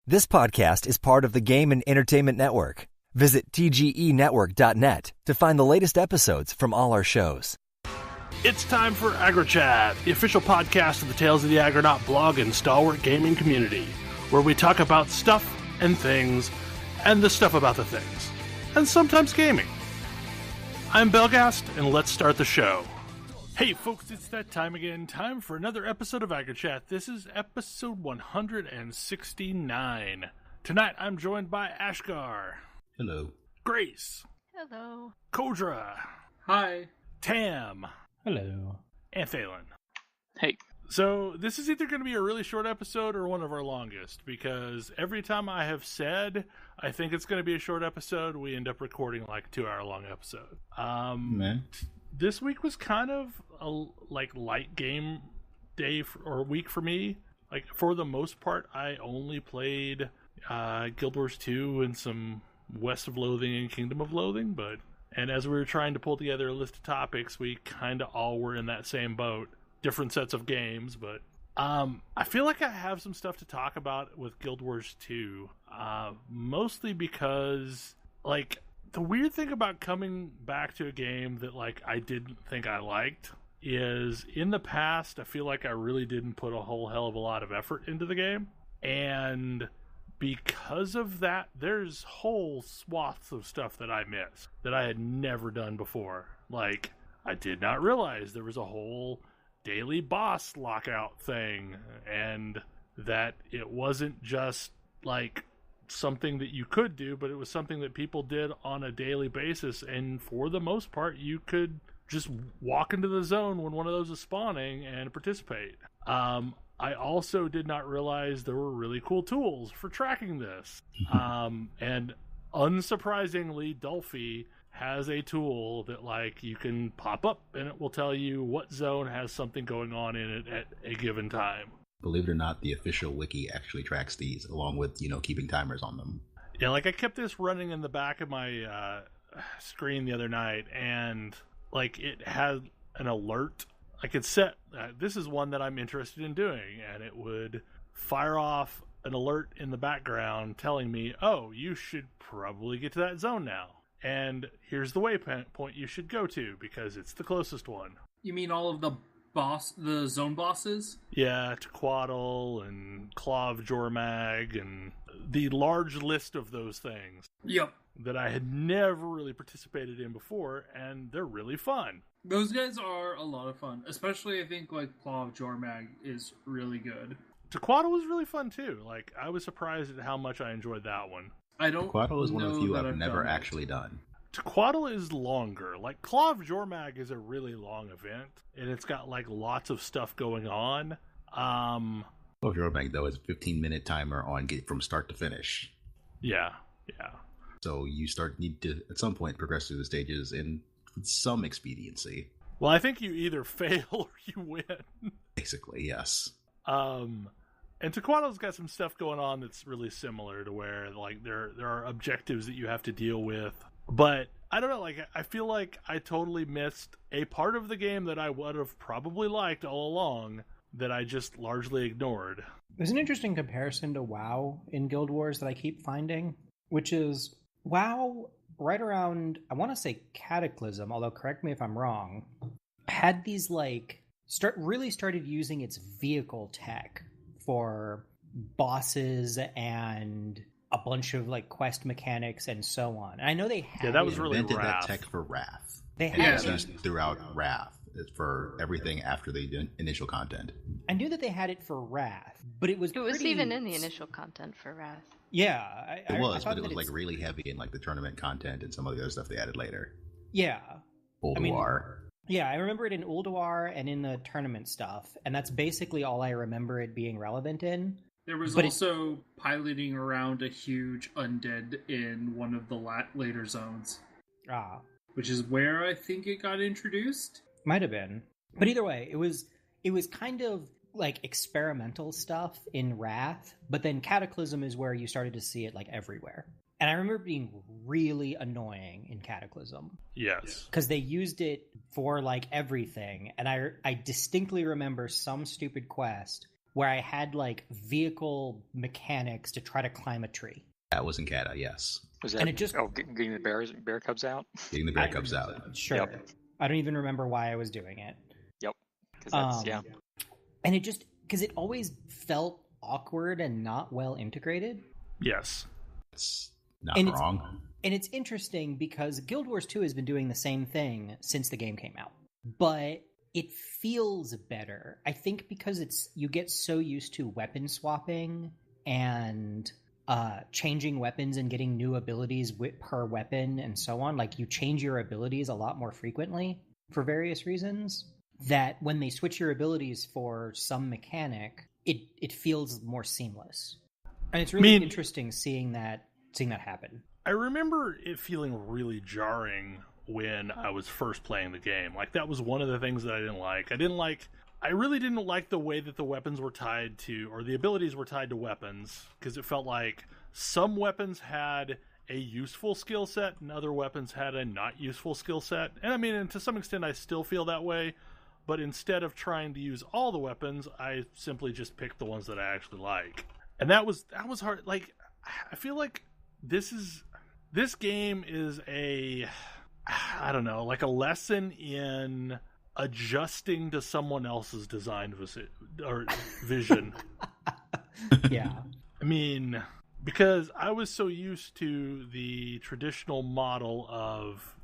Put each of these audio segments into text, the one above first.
This podcast is part of the Game and Entertainment Network. Visit tgenetwork.net to find the latest episodes from all our shows. It's time for AggroChat, the official podcast of the Tales of the Agronaut blog and stalwart gaming community, where we talk about stuff and things, and the stuff about the things, and sometimes gaming. I'm Belgast, and let's start the show. Hey folks, it's that time again. Time for another episode of AggroChat. This is episode 169. Tonight I'm joined by Ashgar. Hello. Grace. Hello. Kodra. Hi. Tam. Hello. And Thalen. Hey. So this is either going to be a really short episode or one of our longest, because every time I have said I think it's going to be a short episode, we end up recording like a 2-hour long episode. This week was kind of a light game day or week for me. Like, for the most part, I only played Guild Wars 2 and some West of Loathing and Kingdom of Loathing, and as we were trying to pull together a list of topics, we kind of all were in that same boat. Different sets of games, but I feel like I have some stuff to talk about with Guild Wars 2, mostly because, the weird thing about coming back to a game that, I didn't think I liked is, in the past, I feel like I really didn't put a whole hell of a lot of effort into the game, and because of that, there's whole swaths of stuff that I missed that I had never done before. Like, I did not realize there was a whole daily boss lockout thing, and that it wasn't just, something that you could do, but it was something that people did on a daily basis, and for the most part, you could just walk into the zone when one of those is spawning and participate. I also did not realize there were really cool tools for tracking this. And unsurprisingly, Dolphy has a tool that, you can pop up and it will tell you what zone has something going on in it at a given time. Believe it or not, the official wiki actually tracks these, along with, keeping timers on them. Yeah, I kept this running in the back of my screen the other night, and, it had an alert. I could set, this is one that I'm interested in doing, and it would fire off an alert in the background telling me, oh, you should probably get to that zone now. And here's the waypoint you should go to, because it's the closest one. You mean all of the zone bosses? Yeah, Tequatl and Claw of Jormag and the large list of those things. Yep. That I had never really participated in before, and they're really fun. Those guys are a lot of fun. Especially, I think, Claw of Jormag is really good. Tequatl was really fun, too. I was surprised at how much I enjoyed that one. Tequatl is one of the few I've never actually done. Tequatl is longer. Claw of Jormag is a really long event, and it's got, lots of stuff going on. Claw of Jormag, though, is a 15-minute timer on get from start to finish. Yeah. So you need to, at some point, progress through the stages in some expediency. Well, I think you either fail or you win. Basically, yes. And Tequatl's got some stuff going on that's really similar to where, there are objectives that you have to deal with. But, I don't know, I feel like I totally missed a part of the game that I would have probably liked all along that I just largely ignored. There's an interesting comparison to WoW in Guild Wars that I keep finding, which is WoW, right around, I want to say Cataclysm, although correct me if I'm wrong, had these, really started using its vehicle tech for bosses and a bunch of quest mechanics and so on. And I know they had that was really invented Wrath. that tech for Wrath. They had it used throughout Wrath for everything after the initial content. I knew that they had it for Wrath, but it was even in the initial content for Wrath. Yeah, it was really heavy in the tournament content and some of the other stuff they added later. Yeah, Ulduar. Yeah, I remember it in Ulduar and in the tournament stuff, and that's basically all I remember it being relevant in. There was also piloting around a huge undead in one of the later zones. Which is where I think it got introduced. Might have been. But either way, it was kind of experimental stuff in Wrath, but then Cataclysm is where you started to see it everywhere. And I remember it being really annoying in Cataclysm. Yes. Because they used it for everything, and I distinctly remember some stupid quest where I had like vehicle mechanics to try to climb a tree. That was in Kata, yes. Was that? And it just getting the bear cubs out. Getting the bear cubs out. Sure. Yep. I don't even remember why I was doing it. Yep. Because that's And it just because it always felt awkward and not well integrated. Yes. It's not And wrong. And it's interesting because Guild Wars 2 has been doing the same thing since the game came out. But it feels better. I think because you get so used to weapon swapping and changing weapons and getting new abilities per weapon and so on. Like, you change your abilities a lot more frequently for various reasons, that when they switch your abilities for some mechanic, it feels more seamless. And it's really interesting seeing that happen. I remember it feeling really jarring when I was first playing the game. Like, that was one of the things that I didn't like. I really didn't like the way that the weapons were tied to, or the abilities were tied to weapons, because it felt like some weapons had a useful skill set and other weapons had a not useful skill set. And I mean, and to some extent I still feel that way, but instead of trying to use all the weapons, I simply just picked the ones that I actually like. And that was hard. Like, I feel like this game is I don't know, like a lesson in adjusting to someone else's design vision. Yeah. I mean, because I was so used to the traditional model of,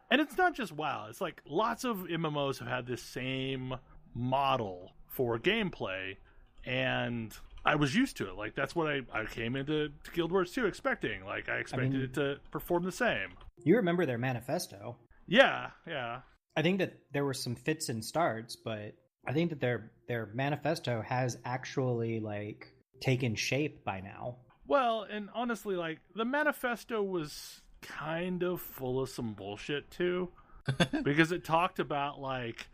and it's not just WoW, it's like lots of MMOs have had this same model for gameplay, and I was used to it. Like, that's what I came into Guild Wars 2 expecting. Like, I expected it to perform the same. You remember their manifesto. Yeah. I think that there were some fits and starts, but I think that their manifesto has actually, like, taken shape by now. Well, and honestly, like, the manifesto was kind of full of some bullshit, too. Because it talked about, like,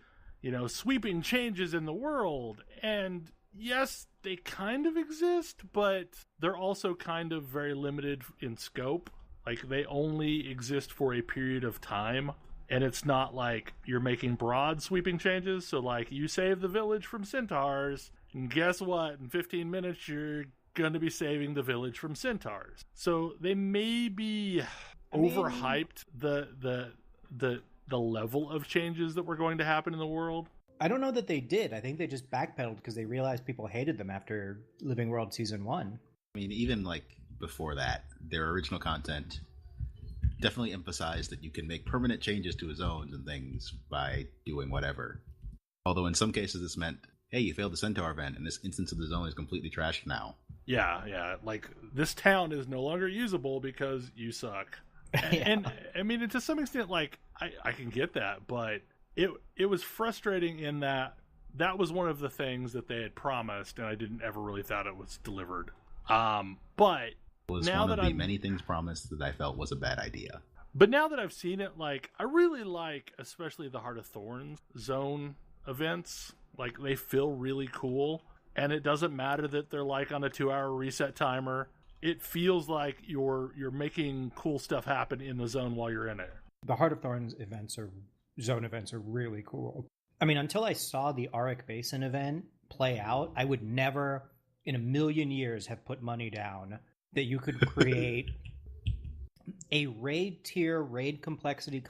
sweeping changes in the world. And yes, they kind of exist, but they're also kind of very limited in scope. Like, they only exist for a period of time. And it's not like you're making broad sweeping changes. So, like, you save the village from centaurs, and guess what? In 15 minutes, you're going to be saving the village from centaurs. So they maybe overhyped the level of changes that were going to happen in the world. I don't know that they did. I think they just backpedaled because they realized people hated them after Living World Season 1. I mean, even like before that, their original content definitely emphasized that you can make permanent changes to zones and things by doing whatever. Although in some cases this meant, hey, you failed the Centaur event and this instance of the zone is completely trashed now. Yeah. Like, this town is no longer usable because you suck. Yeah. And I mean, to some extent, like, I can get that, but it was frustrating in that was one of the things that they had promised, and I didn't ever really thought it was delivered. But it was now one of that the many things promised that I felt was a bad idea. But now that I've seen it, like, I really like, especially the Heart of Thorns zone events. Like, they feel really cool, and it doesn't matter that they're like on a 2-hour reset timer. It feels like you're making cool stuff happen in the zone while you're in it. The Heart of Thorns zone events are really cool. I mean, until I saw the Auric Basin event play out, I would never in a million years have put money down that you could create a raid tier, raid complexity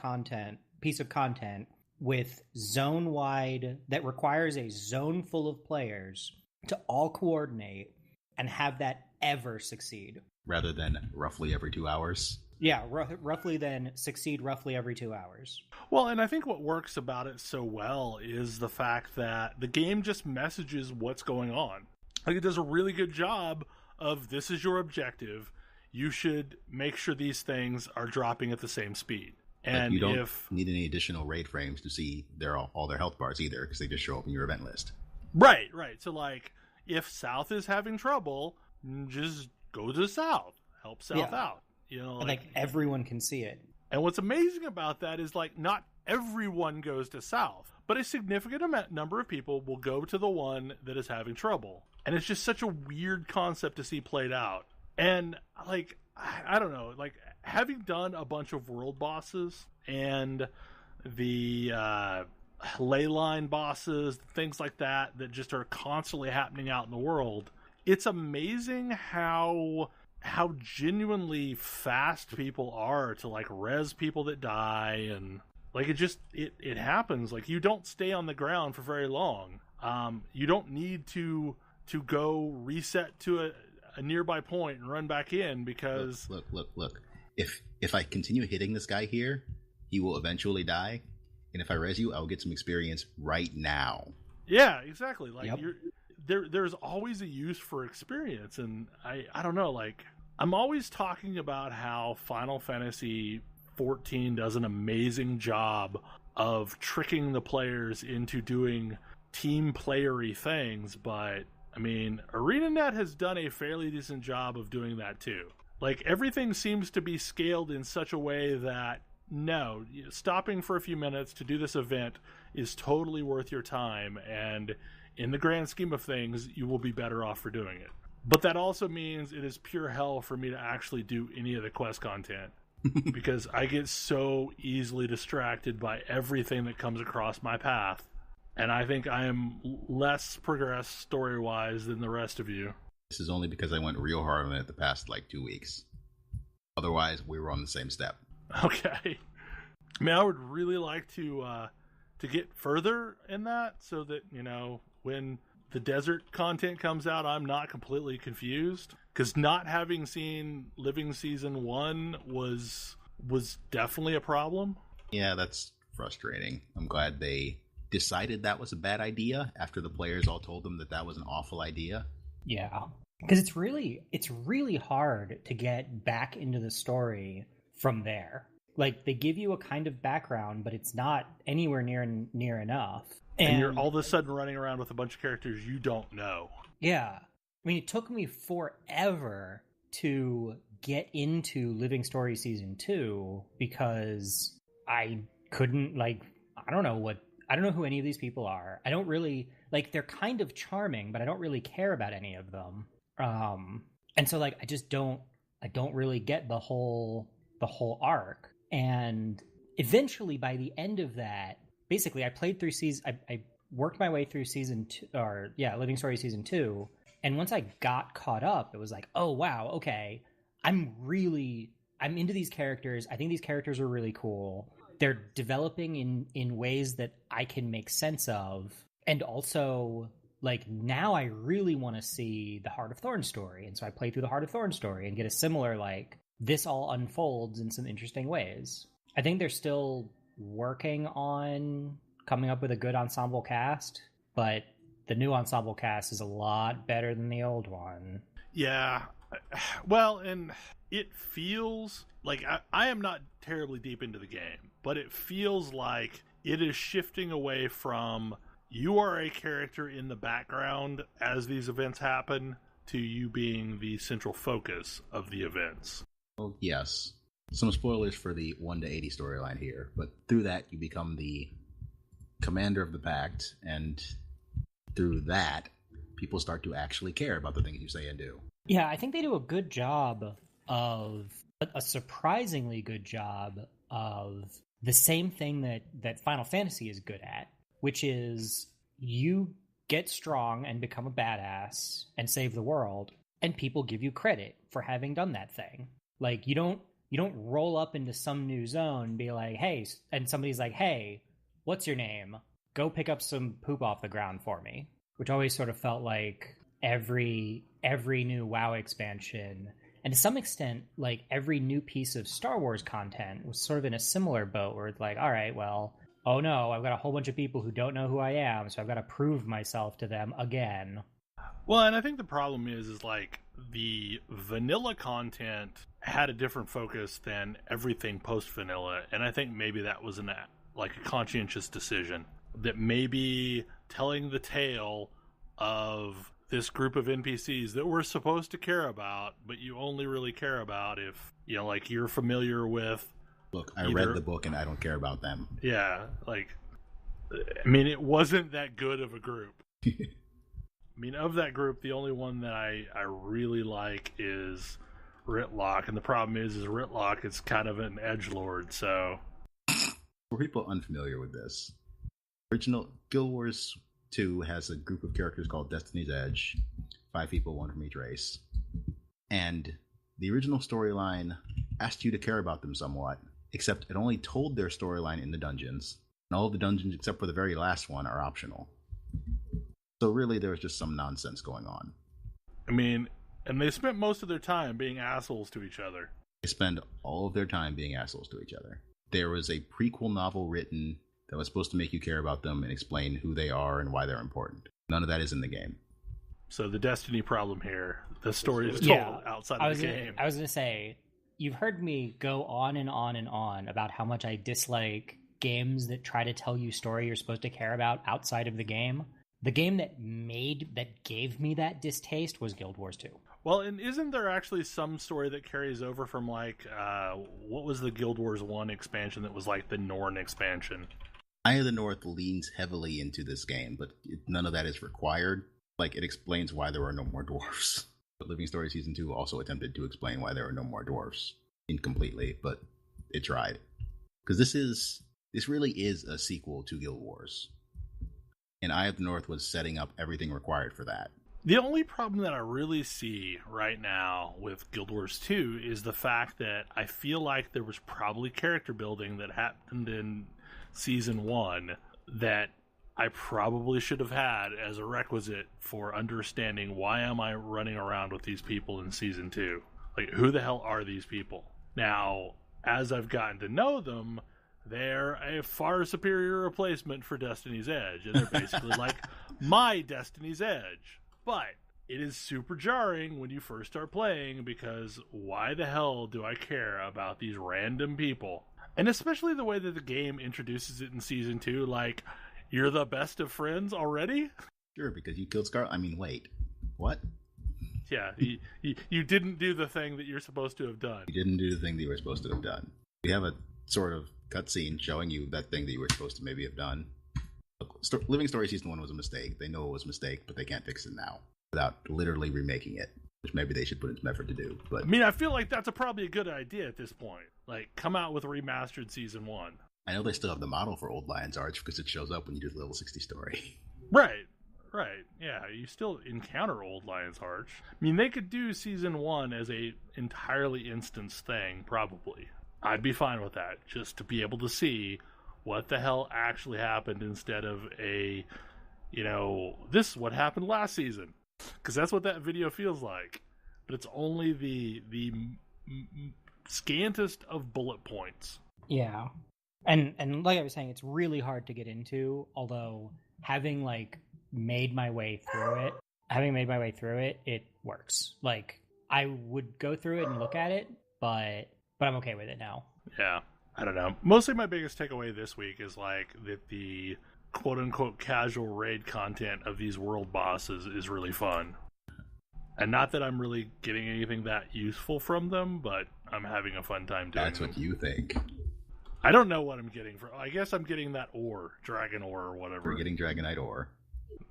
piece of content with zone-wide, that requires a zone full of players to all coordinate and have that ever succeed. Rather than roughly every 2 hours. Yeah, roughly then succeed roughly every 2 hours. Well, and I think what works about it so well is the fact that the game just messages what's going on. Like, it does a really good job of, this is your objective. You should make sure these things are dropping at the same speed. And like, you don't need any additional raid frames to see all their health bars either, because they just show up in your event list. Right. So, like, if South is having trouble, just go to the South. Help South out. Like, everyone can see it. And what's amazing about that is, like, not everyone goes to South, but a significant number of people will go to the one that is having trouble. And it's just such a weird concept to see played out. And, like, I don't know, like, having done a bunch of world bosses and the ley line bosses, things like that just are constantly happening out in the world. It's amazing how genuinely fast people are to like res people that die, and like it happens. Like, you don't stay on the ground for very long. You don't need to go reset to a nearby point and run back in, because look. If I continue hitting this guy here, he will eventually die, and if I res you, I'll get some experience right now. Yeah, exactly. Like, there's always a use for experience, and I don't know, like, I'm always talking about how Final Fantasy 14 does an amazing job of tricking the players into doing team playery things, but I mean, ArenaNet has done a fairly decent job of doing that too. Like, everything seems to be scaled in such a way that, no, stopping for a few minutes to do this event is totally worth your time, and in the grand scheme of things, you will be better off for doing it. But that also means it is pure hell for me to actually do any of the quest content, because I get so easily distracted by everything that comes across my path. And I think I am less progressed story-wise than the rest of you. This is only because I went real hard on it the past, 2 weeks. Otherwise, we were on the same step. Okay. I mean, I would really like to get further in that, so that, when the desert content comes out, I'm not completely confused. Because not having seen Living Season 1 was definitely a problem. Yeah, that's frustrating. I'm glad they decided that was a bad idea after the players all told them that was an awful idea. Yeah, because it's really hard to get back into the story from there. Like, they give you a kind of background, but it's not anywhere near enough. And you're all of a sudden running around with a bunch of characters you don't know. Yeah. I mean, it took me forever to get into Living Story Season 2 because I couldn't, I don't know who any of these people are. I don't really, they're kind of charming, but I don't really care about any of them. And so, I don't really get the whole arc. And eventually, by the end of that, basically, I played through I worked my way through Season 2, Living Story Season 2. And once I got caught up, it was like, oh, wow, okay, I'm into these characters. I think these characters are really cool. They're developing in ways that I can make sense of. And also, now I really want to see the Heart of Thorn story. And so I play through the Heart of Thorn story and get a similar, this all unfolds in some interesting ways. I think they're still working on coming up with a good ensemble cast, but the new ensemble cast is a lot better than the old one. Yeah. Well, and it feels like I am not terribly deep into the game, but it feels like it is shifting away from you are a character in the background as these events happen to you being the central focus of the events. Well, yes. Some spoilers for the 1 to 80 storyline here, but through that you become the commander of the Pact, and through that, people start to actually care about the things you say and do. Yeah, I think they do a good job of a surprisingly good job of the same thing that Final Fantasy is good at, which is you get strong and become a badass and save the world, and people give you credit for having done that thing. You don't roll up into some new zone and be like, hey, and somebody's like, hey, what's your name? Go pick up some poop off the ground for me. Which always sort of felt like every new WoW expansion, and to some extent, every new piece of Star Wars content was sort of in a similar boat, where it's like, all right, well, oh no, I've got a whole bunch of people who don't know who I am, so I've got to prove myself to them again. Well, and I think the problem is the vanilla content had a different focus than everything post-vanilla, and I think maybe that was a conscientious decision. That maybe telling the tale of this group of NPCs that we're supposed to care about, but you only really care about if, you're familiar with... Look, I read the book and I don't care about them. Yeah, it wasn't that good of a group. Of that group, the only one that I really like is Ritlock, and the problem is Ritlock is kind of an edgelord, so... For people unfamiliar with this, Original Guild Wars 2 has a group of characters called Destiny's Edge, 5 people, 1 from each race. And the original storyline asked you to care about them somewhat, except it only told their storyline in the dungeons. And all of the dungeons, except for the very last one, are optional. So really, there was just some nonsense going on. I mean, and they spent most of their time being assholes to each other. They spend all of their time being assholes to each other. There was a prequel novel written that was supposed to make you care about them and explain who they are and why they're important. None of that is in the game. So the Destiny problem here, the story is told outside of the game. I was going to say, you've heard me go on and on and on about how much I dislike games that try to tell you story you're supposed to care about outside of the game. The game that gave me that distaste was Guild Wars 2. Well, and isn't there actually some story that carries over from, like, what was the Guild Wars 1 expansion that was like the Norn expansion? Eye of the North leans heavily into this game, but none of that is required. Like, it explains why there are no more dwarves. But Living Story Season 2 also attempted to explain why there are no more dwarves. Incompletely, but it tried. Because this really is a sequel to Guild Wars. And Eye of the North was setting up everything required for that. The only problem that I really see right now with Guild Wars 2 is the fact that I feel like there was probably character building that happened in Season 1 that I probably should have had as a requisite for understanding why am I running around with these people in Season 2. Like, who the hell are these people? Now, as I've gotten to know them, they're a far superior replacement for Destiny's Edge. And they're basically like my Destiny's Edge. But it is super jarring when you first start playing because why the hell do I care about these random people? And especially the way that the game introduces it in Season 2, like, you're the best of friends already? Sure, because you killed Scar. I mean, wait. What? Yeah, you didn't do the thing that you're supposed to have done. You didn't do the thing that you were supposed to have done. We have a sort of cutscene showing you that thing that you were supposed to maybe have done. Look, Living Story Season 1 was a mistake. They know it was a mistake, but they can't fix it now without literally remaking it, which maybe they should put in some effort to do. But I mean, I feel like that's probably a good idea at this point. Like, come out with a remastered Season 1. I know they still have the model for Old Lion's Arch because it shows up when you do the level 60 story. Right. Yeah, you still encounter Old Lion's Arch. I mean, they could do Season 1 as a entirely instance thing, probably. I'd be fine with that, just to be able to see what the hell actually happened instead of a, this is what happened last season. Because that's what that video feels like. But it's only the scantest of bullet points. Yeah. And like I was saying, it's really hard to get into, although having made my way through it, it works. Like, I would go through it and look at it, but I'm okay with it now. Yeah. I don't know. Mostly my biggest takeaway this week is that the quote unquote casual raid content of these world bosses is really fun. And not that I'm really getting anything that useful from them, but I'm having a fun time doing That's what you think. I don't know what I'm getting for. I guess I'm getting that ore, dragon ore or whatever. We're getting Dragonite ore.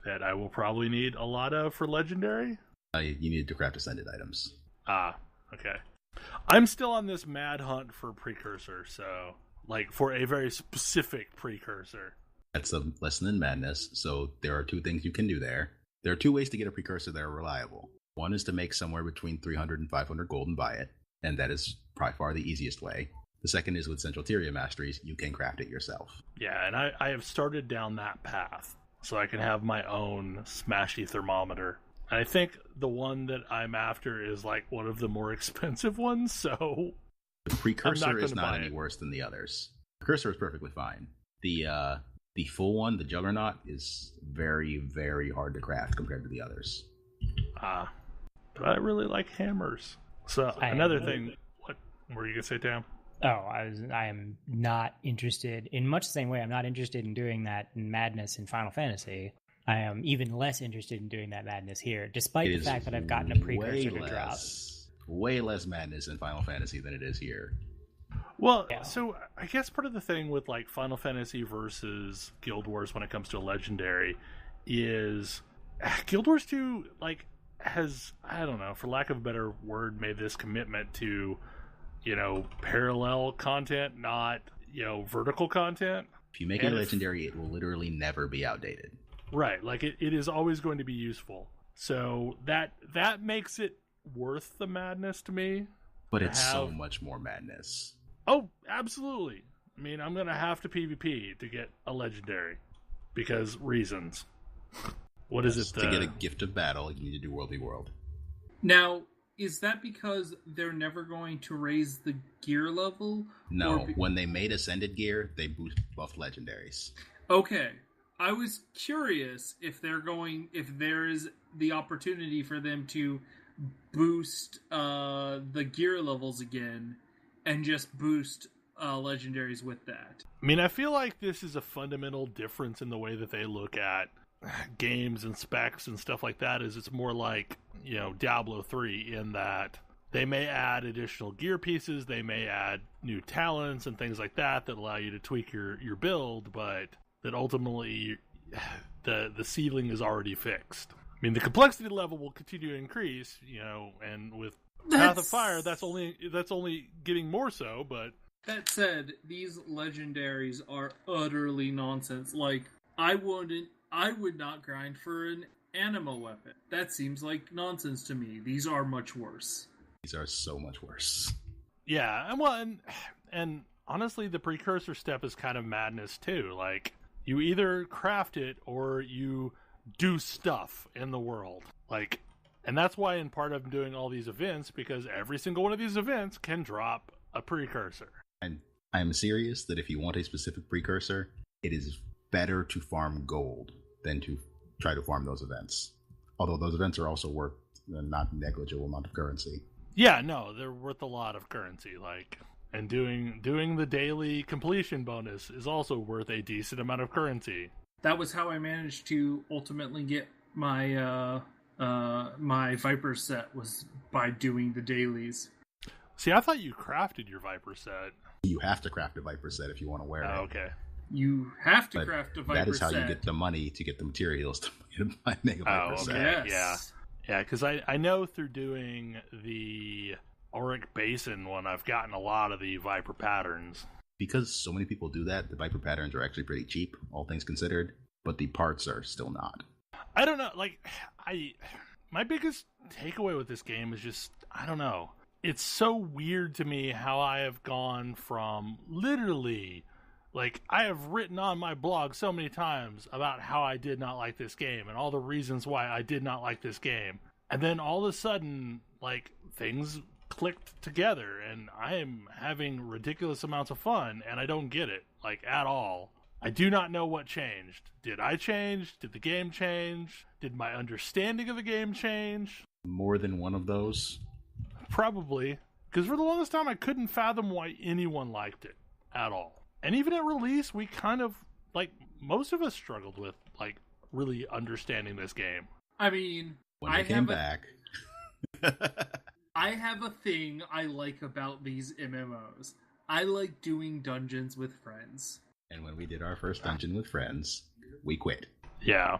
That I will probably need a lot of for legendary. You need to craft ascended items. Ah, okay. I'm still on this mad hunt for precursor, so for a very specific precursor. That's a lesson in madness. So there are 2 things you can do there. There are 2 ways to get a precursor that are reliable. One is to make somewhere between 300 and 500 gold and buy it, and that is by far the easiest way. The second is with Central Tyria Masteries, you can craft it yourself. Yeah, and I have started down that path, so I can have my own smashy thermometer. And I think the one that I'm after is one of the more expensive ones, so the precursor is not any worse than the others. Precursor is perfectly fine. The full one, the Juggernaut, is very, very hard to craft compared to the others. But I really like hammers. So another thing, what were you gonna say, Tam? Oh, I am not interested, in much the same way I'm not interested in doing that madness in Final Fantasy. I am even less interested in doing that madness here, despite the fact that I've gotten a precursor to drop. Way less madness in Final Fantasy than it is here. Well, yeah. So I guess part of the thing with Final Fantasy versus Guild Wars when it comes to a legendary is Guild Wars 2 has, I don't know, for lack of a better word, made this commitment to parallel content, not vertical content. If you make it legendary, it will literally never be outdated. Right, like it is always going to be useful. So that makes it worth the madness to me. But it's so much more madness. Oh, absolutely. I mean, I'm going to have to PvP to get a legendary because reasons. What is it? To get a gift of battle, you need to do World v World. Now, is that because they're never going to raise the gear level? No, when they made Ascended gear, they buffed legendaries. Okay. I was curious if there is the opportunity for them to boost the gear levels again and just boost legendaries with that. I mean, I feel like this is a fundamental difference in the way that they look at games and specs and stuff like that. Is it's more like, Diablo 3 in that they may add additional gear pieces, they may add new talents and things like that allow you to tweak your build, but that ultimately the ceiling is already fixed. I mean, the complexity level will continue to increase, and with Path of Fire, that's only getting more so, but... That said, these legendaries are utterly nonsense. Like, I would not grind for an anima weapon. That seems like nonsense to me. These are much worse. These are so much worse. Yeah, and honestly, the precursor step is kind of madness too. Like, you either craft it or you do stuff in the world. Like, and that's why in part I'm doing all these events, because every single one of these events can drop a precursor. And I'm serious that if you want a specific precursor, it is better to farm gold than to try to farm those events. Although those events are also worth a not negligible amount of currency. Yeah, no, they're worth a lot of currency. Like, and doing the daily completion bonus is also worth a decent amount of currency. That was how I managed to ultimately get my my Viper set, was by doing the dailies. See, I thought you crafted your Viper set. You have to craft a Viper set if you want to wear it. Okay. You have to craft a Viper set. That is how you get the money to get the materials to make a Viper set. Okay. Yes. Yeah, because I know through doing the Auric Basin one, I've gotten a lot of the Viper patterns. Because so many people do that, the Viper patterns are actually pretty cheap, all things considered, but the parts are still not. I don't know, my biggest takeaway with this game is just, I don't know. It's so weird to me how I have gone from literally, I have written on my blog so many times about how I did not like this game and all the reasons why I did not like this game. And then all of a sudden, things clicked together and I am having ridiculous amounts of fun and I don't get it, at all. I do not know what changed. Did I change? Did the game change? Did my understanding of the game change? More than one of those. Probably. Because for the longest time, I couldn't fathom why anyone liked it at all. And even at release, we kind of, most of us struggled with, really understanding this game. I mean, when I came back. I have a thing I like about these MMOs. I like doing dungeons with friends. And when we did our first dungeon with friends, we quit. Yeah.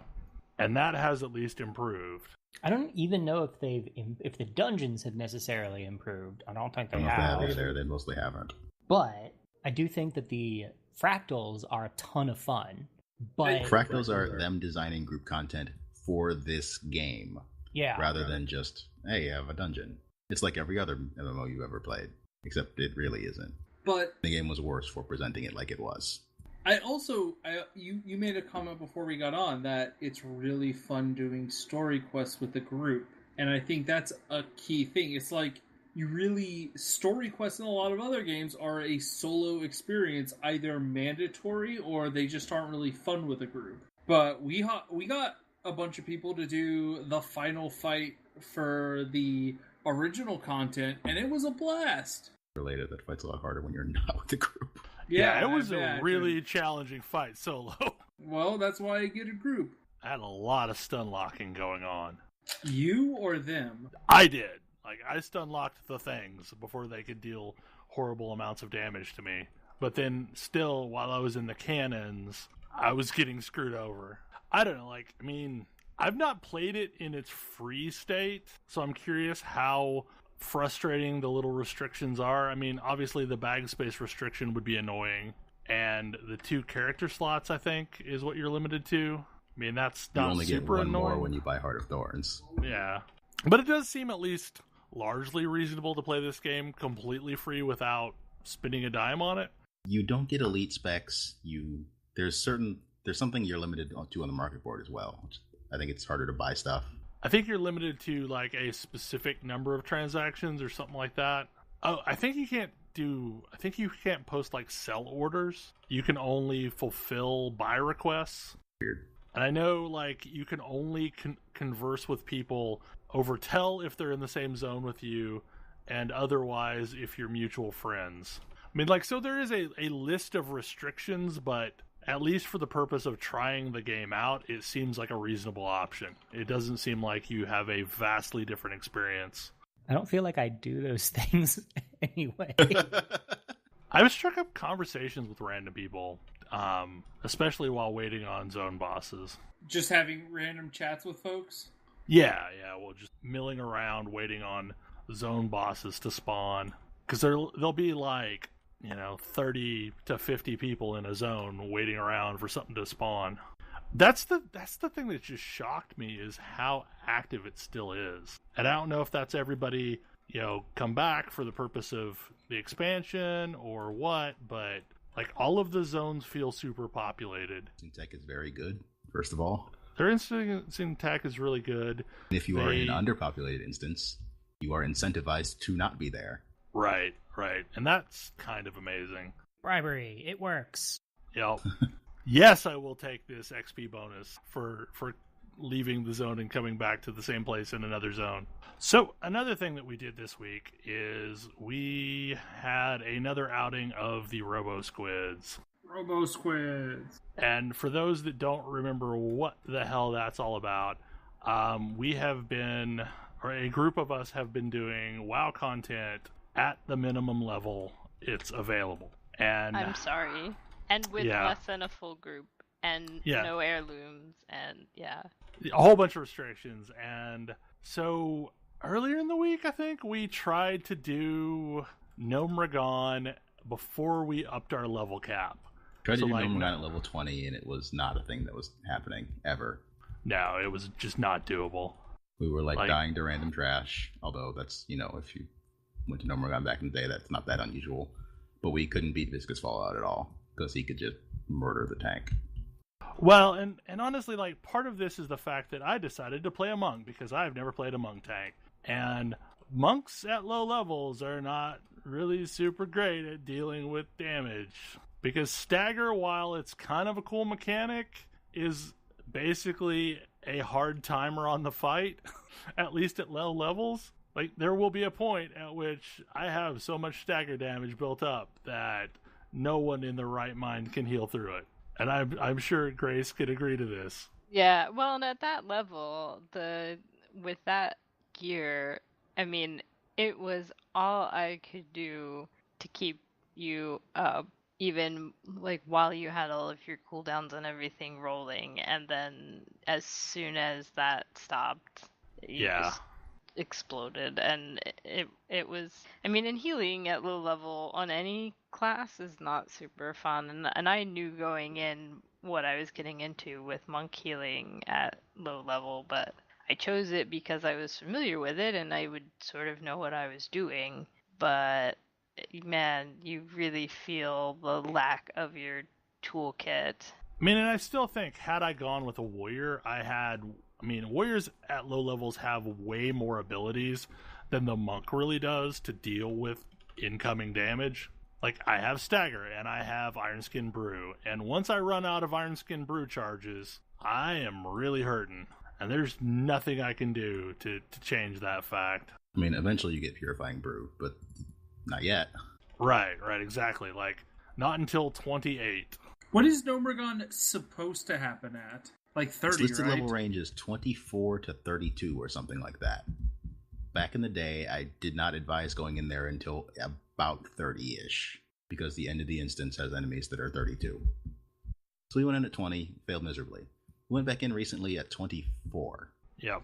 And that has at least improved. I don't even know if the dungeons have necessarily improved. I don't think they have. I don't know if they have either. They mostly haven't. But I do think that the fractals are a ton of fun. But fractals are them designing group content for this game. Yeah. Rather than just, hey, you have a dungeon. It's like every other MMO you've ever played. Except it really isn't. But the game was worse for presenting it like it was. You made a comment before we got on that it's really fun doing story quests with the group. And I think that's a key thing. It's story quests in a lot of other games are a solo experience, either mandatory or they just aren't really fun with a group. But we got a bunch of people to do the final fight for the original content, and it was a blast. Related, that fight's a lot harder when you're not with the group. Yeah, it was a really challenging fight solo. Well, that's why I get a group. I had a lot of stun locking going on. You or them? I did. I stun locked the things before they could deal horrible amounts of damage to me. But then still, while I was in the cannons, I was getting screwed over. I don't know, I've not played it in its free state, so I'm curious how frustrating the little restrictions are. I mean, obviously the bag space restriction would be annoying, and the 2 character slots, I think, is what you're limited to. I mean, that's not you only super get one annoying. more when you buy Heart of Thorns. Yeah. But it does seem at least largely reasonable to play this game completely free without spending a dime on it. You don't get elite specs. There's something you're limited to on the market board as well. I think it's harder to buy stuff. I think you're limited to like a specific number of transactions or something like that. Oh, I think you can't post like sell orders. You can only fulfill buy requests. Weird. And I know like you can only converse with people over Tel if they're in the same zone with you, and otherwise if you're mutual friends. I mean, like, so there is a list of restrictions, but at least for the purpose of trying the game out, it seems like a reasonable option. It doesn't seem like you have a vastly different experience. I don't feel like I do those things anyway. I've struck up conversations with random people, especially while waiting on zone bosses. Just having random chats with folks? Yeah, well, just milling around waiting on zone bosses to spawn. Because there'll be like, 30 to 50 people in a zone waiting around for something to spawn. That's the thing that just shocked me, is how active it still is. And I don't know if that's everybody, come back for the purpose of the expansion or what, but like all of the zones feel super populated. Tech is very good, first of all. Their instancing tech is really good. And if you are in an underpopulated instance, you are incentivized to not be there. Right. And that's kind of amazing. Bribery, it works. Yep. Yes, I will take this XP bonus for leaving the zone and coming back to the same place in another zone. So another thing that we did this week is we had another outing of the Robo Squids. Robo Squids. And for those that don't remember what the hell that's all about, we have been, or a group of us have been doing WoW content at the minimum level it's available. And I'm sorry. And with less than a full group, and no heirlooms, and a whole bunch of restrictions. And so earlier in the week, I think, we tried to do Gnomeregan before we upped our level cap. Tried to do Gnomeregan at level 20, and it was not a thing that was happening, ever. No, it was just not doable. We were like dying to random trash, although that's, if you went to Gnomeregan back in the day, that's not that unusual. But we couldn't beat Viscous Fallout at all, because he could just murder the tank. Well, and honestly, like, part of this is the fact that I decided to play a monk, because I've never played a monk tank. And monks at low levels are not really super great at dealing with damage. Because stagger, while it's kind of a cool mechanic, is basically a hard timer on the fight, at least at low levels. Like, there will be a point at which I have so much stagger damage built up that no one in their right mind can heal through it. And I'm sure Grace could agree to this. Yeah, well, and at that level, with that gear, I mean, it was all I could do to keep you up, even like while you had all of your cooldowns and everything rolling, and then as soon as that stopped, you just exploded. And it was, I mean, and healing at low level on any class is not super fun, and I knew going in what I was getting into with monk healing at low level, but I chose it because I was familiar with it and I would sort of know what I was doing. But man, you really feel the lack of your toolkit. I mean, and I still think, had I gone with a warrior, warriors at low levels have way more abilities than the monk really does to deal with incoming damage. Like, I have Stagger, and I have Ironskin Brew, and once I run out of Ironskin Brew charges, I am really hurting, and there's nothing I can do to change that fact. I mean, eventually you get Purifying Brew, but not yet. Right, exactly. Like, not until 28. What is Gnomeregan supposed to happen at? Like 30, its listed right? level range is 24 to 32 or something like that. Back in the day, I did not advise going in there until about 30-ish, because the end of the instance has enemies that are 32. So we went in at 20, failed miserably. We went back in recently at 24. Yep.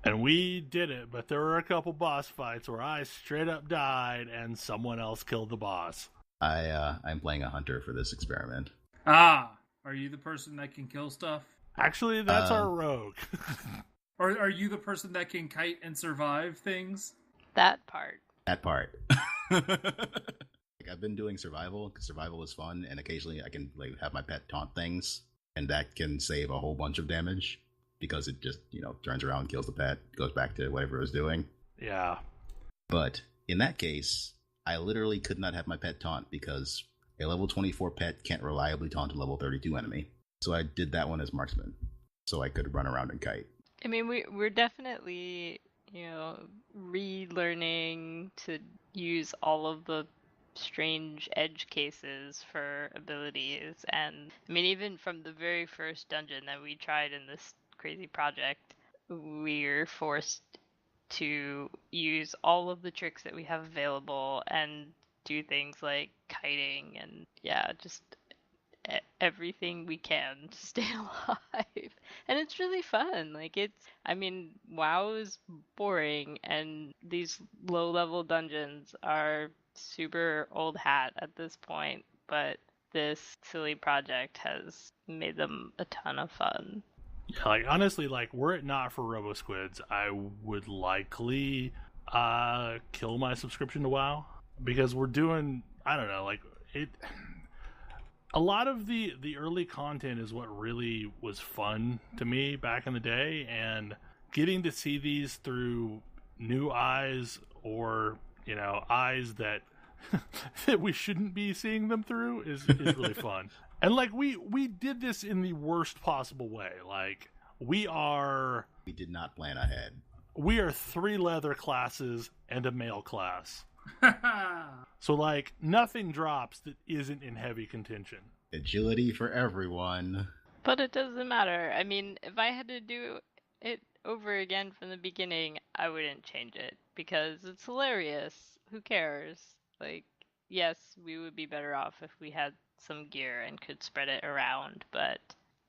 And we did it, but there were a couple boss fights where I straight up died and someone else killed the boss. I'm playing a hunter for this experiment. Ah, are you the person that can kill stuff? Actually, that's our rogue. Or are you the person that can kite and survive things? That part. That part. Like, I've been doing survival because survival is fun, and occasionally I can like have my pet taunt things, and that can save a whole bunch of damage because it just turns around, kills the pet, goes back to whatever it was doing. Yeah. But in that case, I literally could not have my pet taunt because a level 24 pet can't reliably taunt a level 32 enemy. So I did that one as marksman, so I could run around and kite. I mean, we're definitely, relearning to use all of the strange edge cases for abilities. And I mean, even from the very first dungeon that we tried in this crazy project, we're forced to use all of the tricks that we have available and do things like kiting and just everything we can to stay alive. And it's really fun. Like, WoW is boring, and these low level dungeons are super old hat at this point, but this silly project has made them a ton of fun. Yeah, like, honestly, like, were it not for Robo Squids, I would likely kill my subscription to WoW, because we're doing, I don't know, like, a lot of the early content is what really was fun to me back in the day, and getting to see these through new eyes, or eyes that that we shouldn't be seeing them through is really fun. And like we did this in the worst possible way. Like we did not plan ahead. We are 3 leather classes and a male class. So, like, nothing drops that isn't in heavy contention. Agility for everyone. But it doesn't matter. I mean, if I had to do it over again from the beginning, I wouldn't change it, because it's hilarious. Who cares? Like, yes, we would be better off if we had some gear and could spread it around, but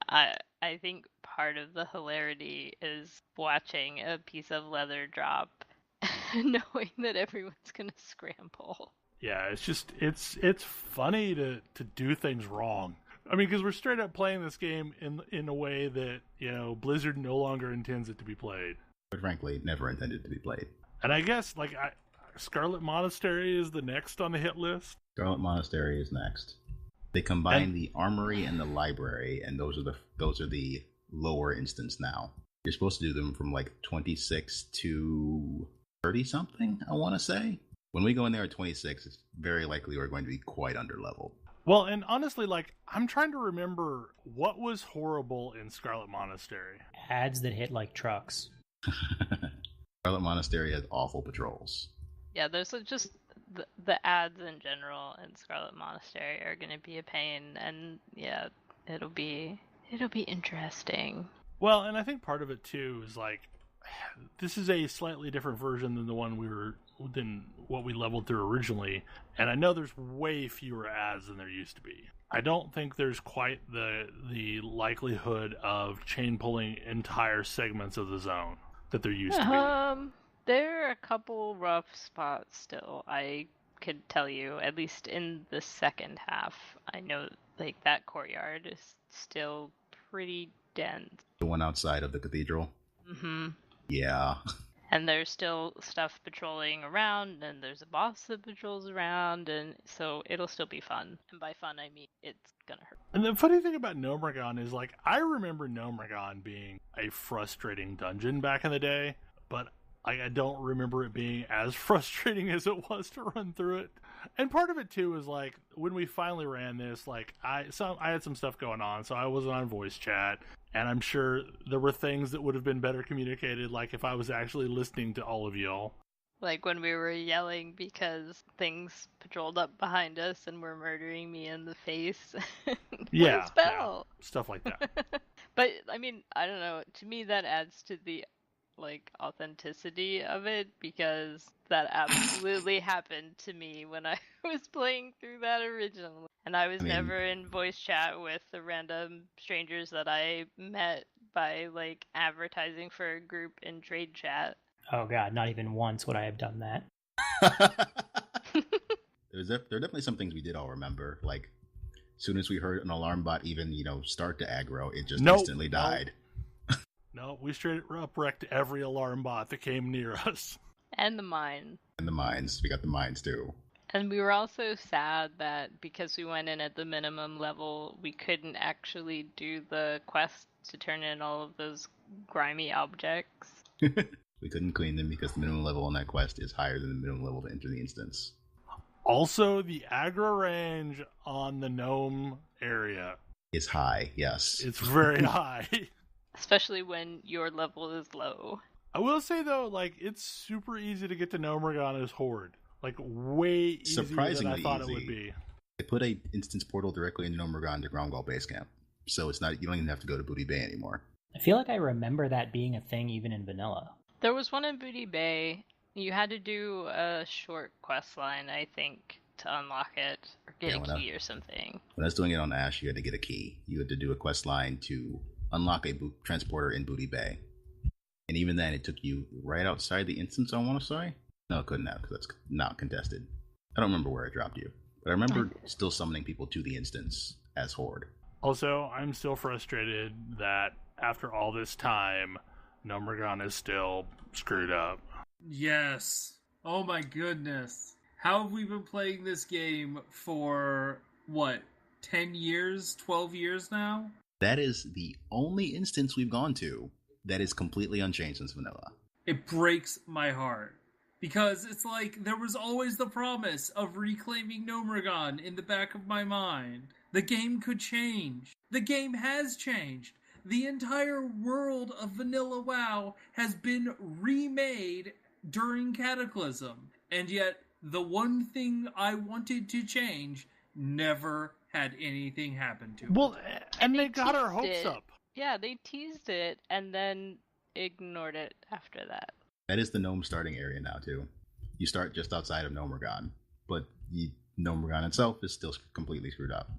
I think part of the hilarity is watching a piece of leather drop knowing that everyone's gonna scramble. Yeah, it's just it's funny to do things wrong. I mean, because we're straight up playing this game in a way that Blizzard no longer intends it to be played. But frankly, never intended to be played. And I guess Scarlet Monastery is the next on the hit list. Scarlet Monastery is next. They combine the armory and the library, and those are the lower instance now. You're supposed to do them from like 26 to 30 something, I want to say. When we go in there at 26, it's very likely we're going to be quite underleveled. Well, and honestly, like, I'm trying to remember what was horrible in Scarlet Monastery. Ads that hit like trucks. Scarlet Monastery has awful patrols. Yeah, there's just the ads in general in Scarlet Monastery are going to be a pain, and yeah, it'll be interesting. Well, and I think part of it too is like, this is a slightly different version than what we leveled through originally, and I know there's way fewer ads than there used to be. I don't think there's quite the likelihood of chain pulling entire segments of the zone that there used to be. There are a couple rough spots still, I could tell you, at least in the second half. I know, like, that courtyard is still pretty dense. The one outside of the cathedral? Mm-hmm. Yeah. And there's still stuff patrolling around, and there's a boss that patrols around, and so it'll still be fun. And by fun, I mean it's gonna hurt. And the funny thing about Gnomeregan is, like, I remember Gnomeregan being a frustrating dungeon back in the day, but I don't remember it being as frustrating as it was to run through it. And part of it too is like when we finally ran this, like I had some stuff going on, so I wasn't on voice chat, and I'm sure there were things that would have been better communicated, like if I was actually listening to all of y'all. Like when we were yelling because things patrolled up behind us and were murdering me in the face. Yeah, spell. Yeah, stuff like that. But I mean, I don't know. To me, that adds to the authenticity of it, because that absolutely happened to me when I was playing through that originally, and I was never in voice chat with the random strangers that I met by like advertising for a group in trade chat. Oh god, not even once would I have done that. there are definitely some things we did all remember. Like, as soon as we heard an alarm bot even, start to aggro, it just instantly died. No, we straight up wrecked every alarm bot that came near us. And the mine. And the mines. We got the mines, too. And we were also sad that because we went in at the minimum level, we couldn't actually do the quest to turn in all of those grimy objects. We couldn't clean them because the minimum level on that quest is higher than the minimum level to enter the instance. Also, the aggro range on the gnome area is high, yes. It's very high. Especially when your level is low. I will say, though, it's super easy to get to Gnomeregan as Horde. Way easier than I thought it would be. They put a instance portal directly into Gnomeregan to Gromgal Base Camp. So it's not, you don't even have to go to Booty Bay anymore. I feel like I remember that being a thing even in vanilla. There was one in Booty Bay. You had to do a short quest line, I think, to unlock it, or get a key or something. When I was doing it on Ash, you had to get a key. You had to do a quest line to unlock a transporter in Booty Bay. And even then, it took you right outside the instance, I want to say. No, it couldn't have, because that's not contested. I don't remember where it dropped you. But I remember still summoning people to the instance as Horde. Also, I'm still frustrated that after all this time, Gnomeregan is still screwed up. Yes. Oh my goodness. How have we been playing this game for, 10 years, 12 years now? That is the only instance we've gone to that is completely unchanged since vanilla. It breaks my heart. Because it's there was always the promise of reclaiming Gnomeregan in the back of my mind. The game could change. The game has changed. The entire world of Vanilla WoW has been remade during Cataclysm. And yet, the one thing I wanted to change never had anything happen to it. Well, and they got our hopes up. Yeah, they teased it and then ignored it after that. That is the gnome starting area now, too. You start just outside of Gnomeregan, but Gnomeregan itself is still completely screwed up.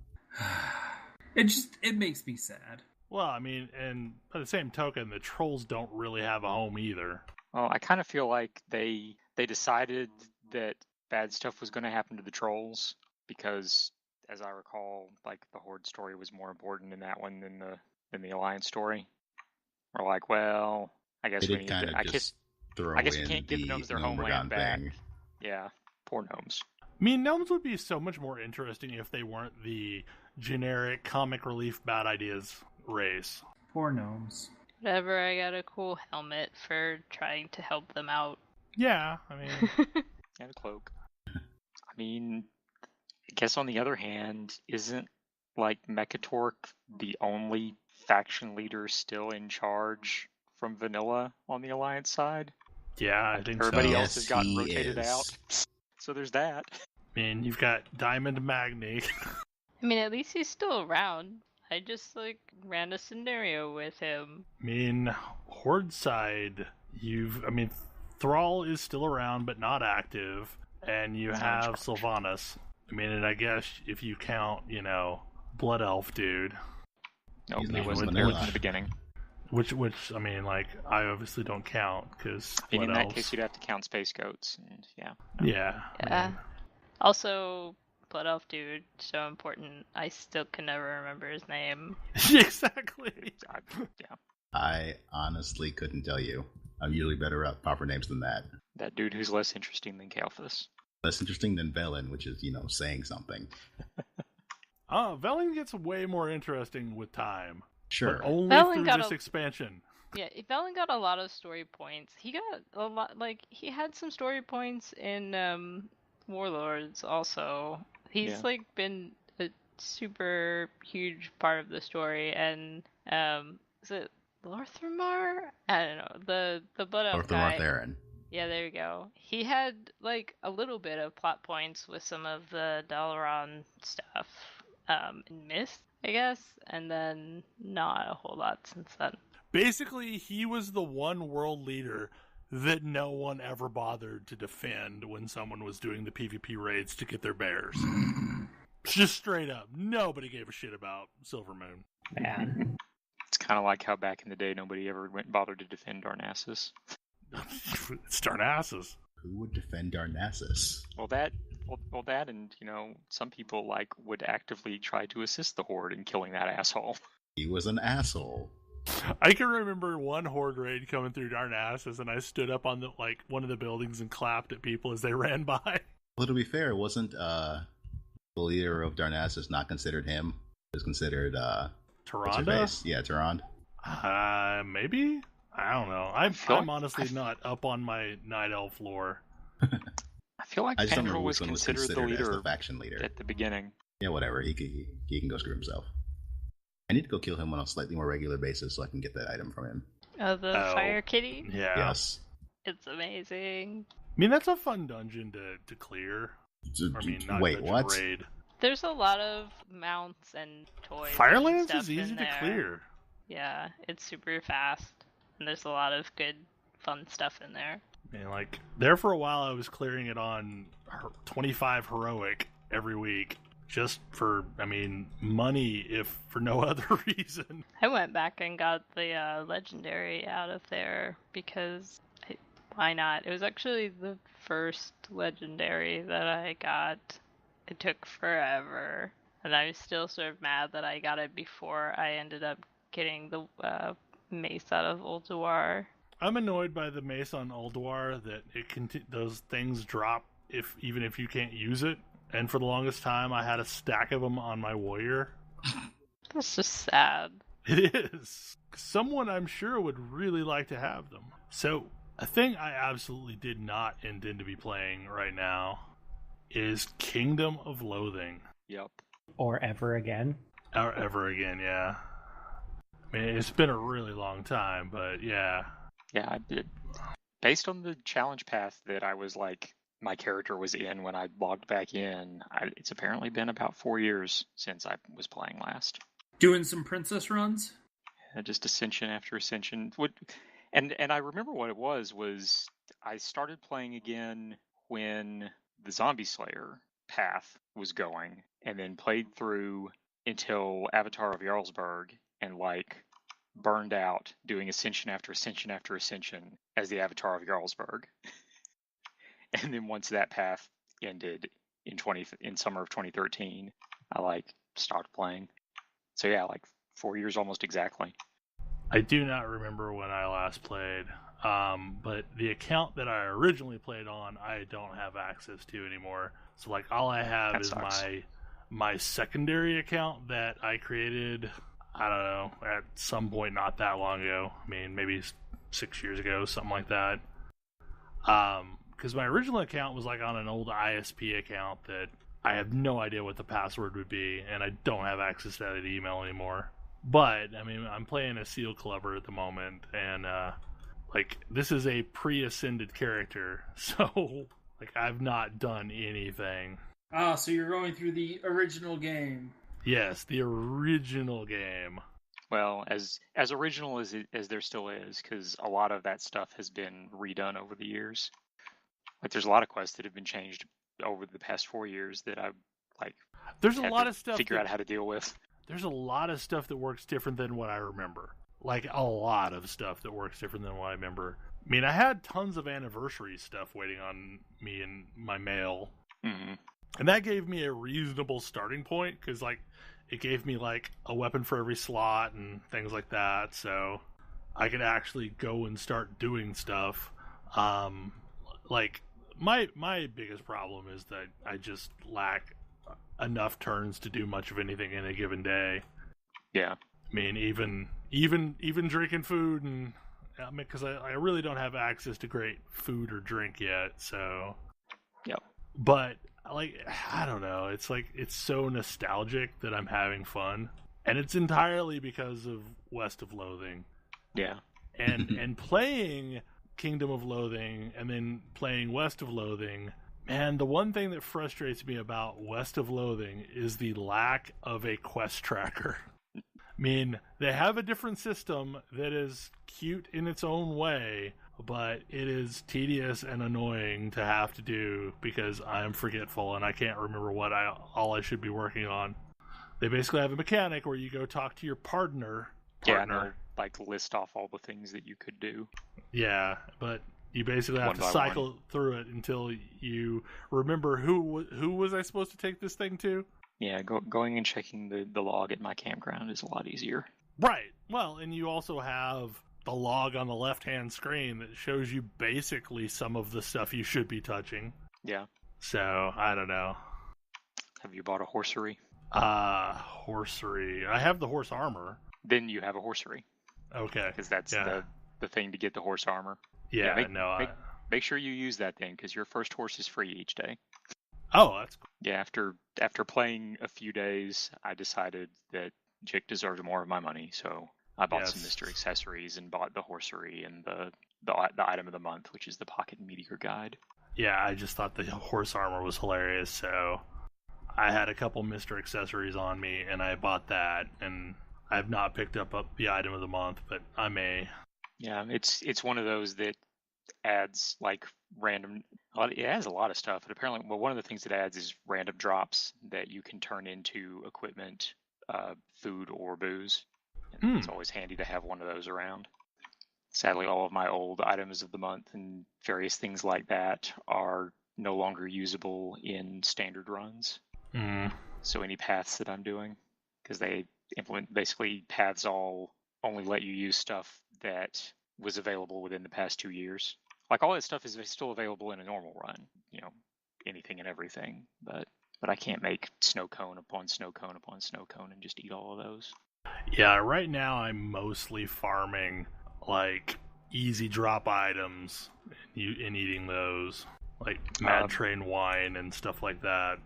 It makes me sad. Well, I mean, and by the same token, the trolls don't really have a home either. Well, I kind of feel like they decided that bad stuff was going to happen to the trolls because, as I recall, the Horde story was more important in that one than the Alliance story. Or well, I guess we need to. I guess we can't give the gnomes their homeland back. Yeah, poor gnomes. I mean, gnomes would be so much more interesting if they weren't the generic comic relief bad ideas race. Poor gnomes. Whatever, I got a cool helmet for trying to help them out. Yeah, I mean... And a cloak. I mean, I guess on the other hand, isn't, Mechatork the only faction leader still in charge from vanilla on the Alliance side? Yeah, I think everybody so. else has gotten rotated out. So there's that. I mean, you've got Diamond Magni. I mean, at least he's still around. I just, ran a scenario with him. I mean, Horde side, Thrall is still around, but not active. And you have Sylvanas. I mean, and I guess if you count, Blood Elf dude. No, he wasn't there in the beginning. Which I obviously don't count, because in that case, you'd have to count Space Goats, and yeah. Yeah. Yeah. Also, Blood Elf dude, so important. I still can never remember his name. Exactly. Yeah. I honestly couldn't tell you. I'm usually better at proper names than that. That dude who's less interesting than Kalphus. Less interesting than Velen, which is, saying something. Velen gets way more interesting with time. Sure. But only through this expansion. Yeah, Velen got a lot of story points. He got a lot, he had some story points in Warlords also. He's been a super huge part of the story, and is it Lorthramar? I don't know. The Blood Elf guy. Theron. Yeah, there you go. He had a little bit of plot points with some of the Dalaran stuff in Mist, I guess, and then not a whole lot since then. Basically, he was the one world leader that no one ever bothered to defend when someone was doing the PvP raids to get their bears. Just straight up. Nobody gave a shit about Silvermoon. Man. It's kind of like how back in the day nobody ever bothered to defend Darnassus. It's Darnassus. Who would defend Darnassus? Well, that Well, that and some people would actively try to assist the horde in killing that asshole. He was an asshole. I can remember one horde raid coming through Darnassus, and I stood up on one of the buildings and clapped at people as they ran by. Well, to be fair, wasn't the leader of Darnassus not considered him? It was considered Tyrande? Yeah, Tyrande. Maybe? I don't know. I'm honestly not up on my Night Elf lore. I feel like Pendrell was considered the leader, as the faction leader at the beginning. Yeah, whatever. He can go screw himself. I need to go kill him on a slightly more regular basis so I can get that item from him. Oh, the Fire Kitty? Yeah. Yes. It's amazing. I mean, that's a fun dungeon to clear. Wait, what? Raid. There's a lot of mounts and toys. Firelands and is easy to clear. Yeah, it's super fast. And there's a lot of good, fun stuff in there. And there for a while I was clearing it on 25 heroic every week. Just for, money, if for no other reason. I went back and got the legendary out of there because why not? It was actually the first legendary that I got. It took forever. And I was still sort of mad that I got it before I ended up getting the mace out of Ulduar. I'm annoyed by the mace on Ulduar that those things drop even if you can't use it. And for the longest time, I had a stack of them on my warrior. That's just sad. It is. Someone, I'm sure, would really like to have them. So, a thing I absolutely did not intend to be playing right now is Kingdom of Loathing. Yep. Or ever again. Or ever again, yeah. It's been a really long time, but yeah. Yeah, I did. Based on the challenge path that I was my character was in when I logged back in, it's apparently been about 4 years since I was playing last. Doing some princess runs? Just ascension after ascension. And I remember what it was I started playing again when the Zombie Slayer path was going, and then played through until Avatar of Jarlsberg, and burned out doing ascension after ascension after ascension as the Avatar of Jarlsberg. And then once that path ended in summer of 2013, I stopped playing. So yeah, 4 years almost exactly. I do not remember when I last played, but the account that I originally played on, I don't have access to anymore. So all I have that is sucks. my secondary account that I created, I don't know, at some point not that long ago. Maybe 6 years ago, something like that. Because my original account was on an old ISP account that I have no idea what the password would be, and I don't have access to that email anymore. But, I'm playing a Seal Clubber at the moment, and, this is a pre-ascended character, so, I've not done anything. Ah, so you're going through the original game. Yes, the original game. Well, as original as there still is, because a lot of that stuff has been redone over the years. There's a lot of quests that have been changed over the past 4 years that I've there's a lot of stuff figure out how to deal with. There's a lot of stuff that works different than what I remember. A lot of stuff that works different than what I remember. I had tons of anniversary stuff waiting on me in my mail. Mm-hmm. And that gave me a reasonable starting point, because it gave me a weapon for every slot and things like that, so I could actually go and start doing stuff. My biggest problem is that I just lack enough turns to do much of anything in a given day. Yeah. Even drinking food, and because I really don't have access to great food or drink yet, so. Yep. But I don't know. It's it's so nostalgic that I'm having fun, and it's entirely because of West of Loathing. Yeah. And playing Kingdom of Loathing and then playing West of Loathing, man, the one thing that frustrates me about West of Loathing is the lack of a quest tracker. They have a different system that is cute in its own way, but it is tedious and annoying to have to do because I'm forgetful and I can't remember all I should be working on. They basically have a mechanic where you go talk to your partner. Yeah, and they'll list off all the things that you could do. Yeah, but You basically have to cycle through it until you remember who was I supposed to take this thing to? Yeah, going and checking the log at my campground is a lot easier. Right. Well, and you also have the log on the left-hand screen that shows you basically some of the stuff you should be touching. Yeah. So, I don't know. Have you bought a horsery? Horsery. I have the horse armor. Then you have a horsery. Okay. Because that's the thing to get the horse armor. Yeah, make sure you use that thing, because your first horse is free each day. Oh, that's cool. Yeah, after playing a few days, I decided that Jake deserved more of my money, so I bought some Mr. Accessories and bought the horsery and the item of the month, which is the Pocket Meteor Guide. Yeah, I just thought the horse armor was hilarious, so I had a couple Mr. Accessories on me, and I bought that, and I have not picked up the item of the month, but I may. Yeah, it's one of those that adds like random. It adds a lot of stuff, but apparently, one of the things it adds is random drops that you can turn into equipment, food, or booze. And it's always handy to have one of those around. Sadly, all of my old items of the month and various things like that are no longer usable in standard runs. So any paths that I'm doing, because they implement basically paths only let you use stuff that was available within the past 2 years. Like all that stuff is still available in a normal run, anything and everything. But I can't make snow cone upon snow cone upon snow cone and just eat all of those. Yeah, right now I'm mostly farming like easy drop items and eating those, like Mad Train wine and stuff like that.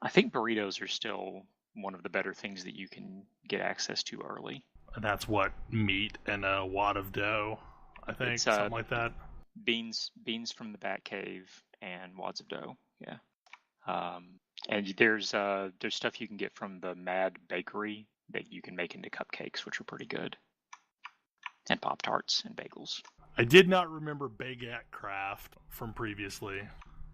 I think burritos are still one of the better things that you can get access to early. And that's what, meat and a wad of dough, I think, something like that. Beans from the Batcave and wads of dough. Yeah. And there's stuff you can get from the Mad Bakery that you can make into cupcakes, which are pretty good. And Pop-Tarts and bagels. I did not remember baguette craft from previously.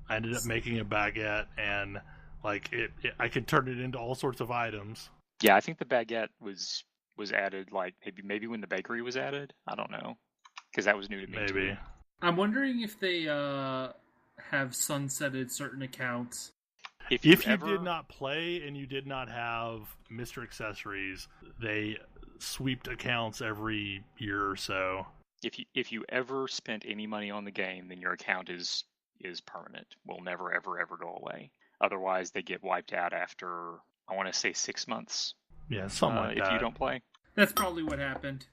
I ended up making a baguette, and I could turn it into all sorts of items. Yeah, I think the baguette was added like maybe when the bakery was added. I don't know, because that was new to me. Maybe. Too. I'm wondering if they have sunsetted certain accounts. If you did not play and you did not have Mr. Accessories, they sweeped accounts every year or so. If you ever spent any money on the game, then your account is permanent. Will never ever go away. Otherwise, they get wiped out after, I want to say, 6 months. Yeah, something like that. If you don't play. That's probably what happened.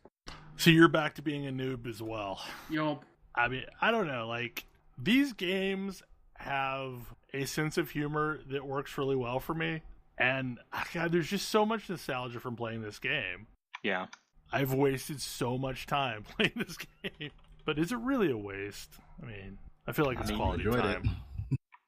So you're back to being a noob as well. Yup. I mean, I don't know. Like, these games have a sense of humor that works really well for me. And, God, there's just so much nostalgia from playing this game. Yeah. I've wasted so much time playing this game. But is it really a waste? I mean, I feel like it's quality time.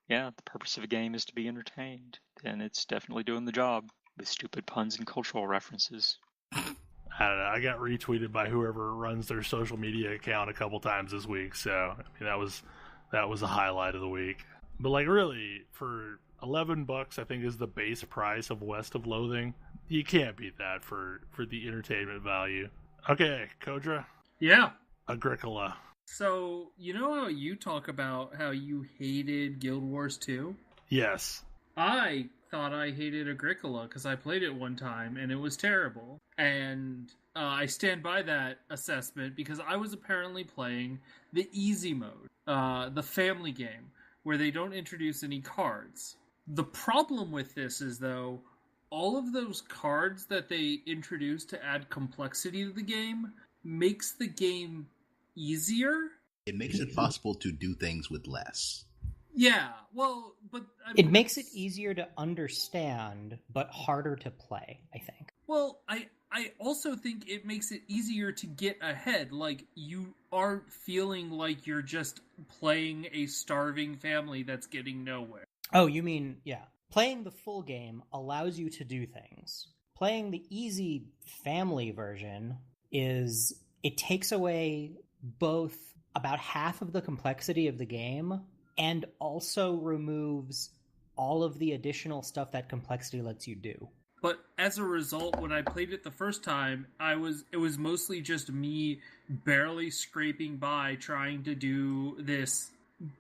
Yeah, the purpose of a game is to be entertained. And it's definitely doing the job with stupid puns and cultural references. I don't know. I got retweeted by whoever runs their social media account a couple times this week. So, I mean, that was a highlight of the week. But, like, really, for $11, I think is the base price of West of Loathing. You can't beat that for the entertainment value. Okay, Kodra? Yeah. Agricola. So, you know how you talk about how you hated Guild Wars 2? Yes. I thought I hated Agricola because I played it one time and it was terrible. And I stand by that assessment because I was apparently playing the easy mode, the family game, where they don't introduce any cards. The problem with this is, though, all of those cards that they introduce to add complexity to the game makes the game easier. It makes it possible to do things with less. Yeah, well, but... it makes it easier to understand, but harder to play, I think. Well, I also think it makes it easier to get ahead. Like, you aren't feeling like you're just playing a starving family that's getting nowhere. Oh, you mean, yeah. Playing the full game allows you to do things. Playing the easy family version it takes away both about half of the complexity of the game and also removes all of the additional stuff that complexity lets you do. But as a result, when I played it the first time, it was mostly just me barely scraping by trying to do this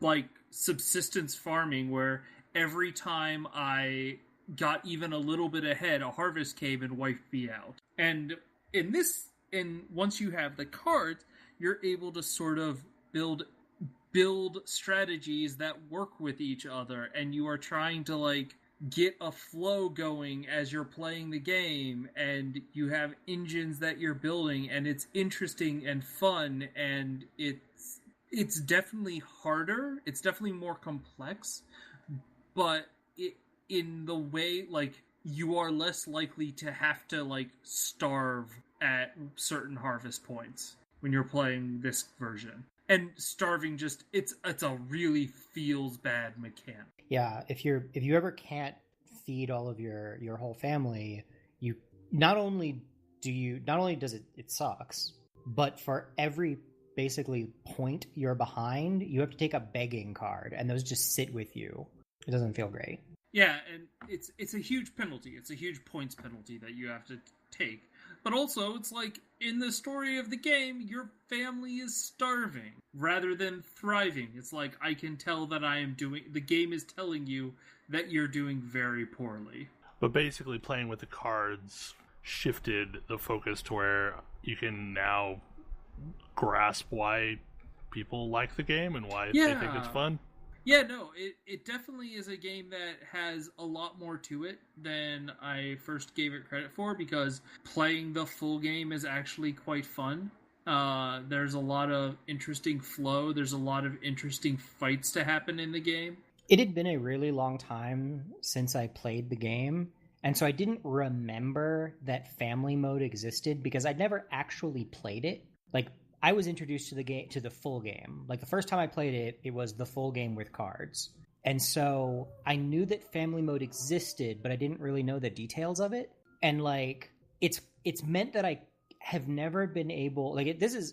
like subsistence farming where every time I got even a little bit ahead, a harvest came and wiped me out. And once you have the cards, you're able to sort of build strategies that work with each other, and you are trying to like get a flow going as you're playing the game, and you have engines that you're building, and it's interesting and fun, and it's definitely harder, it's definitely more complex, but in the way like you are less likely to have to like starve at certain harvest points when you're playing this version. And starving just it's a really feels bad mechanic. Yeah, if you ever can't feed all of your whole family, you not only does it sucks, but for every basically point you're behind, you have to take a begging card, and those just sit with you. It doesn't feel great. Yeah, and it's a huge penalty. It's a huge points penalty that you have to take. But also, it's like, in the story of the game, your family is starving rather than thriving. It's like, I can tell that the game is telling you that you're doing very poorly. But basically, playing with the cards shifted the focus to where you can now grasp why people like the game and why they think it's fun. Yeah, no, it definitely is a game that has a lot more to it than I first gave it credit for, because playing the full game is actually quite fun. There's a lot of interesting flow. There's a lot of interesting fights to happen in the game. It had been a really long time since I played the game, and so I didn't remember that family mode existed because I'd never actually played it. Like, I was introduced to the full game. Like, the first time I played it, it was the full game with cards. And so I knew that family mode existed, but I didn't really know the details of it. And like, it's meant that I have never been able, like,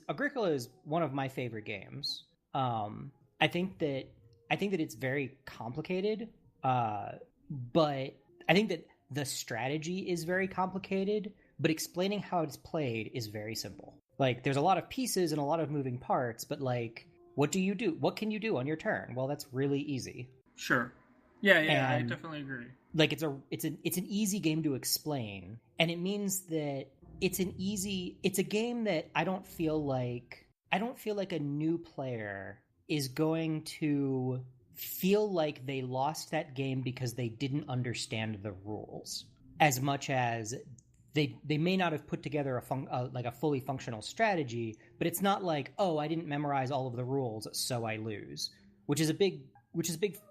Agricola is one of my favorite games. I think that it's very complicated, but I think that the strategy is very complicated, but explaining how it's played is very simple. Like, there's a lot of pieces and a lot of moving parts, but like, what do you do? What can you do on your turn? Well, that's really easy. Sure. Yeah, I definitely agree. Like, it's an easy game to explain, and it means that it's a game that I don't feel like a new player is going to feel like they lost that game because they didn't understand the rules as much as they may not have put together a fully functional strategy, but it's not like, oh, I didn't memorize all of the rules, so I lose, which is big,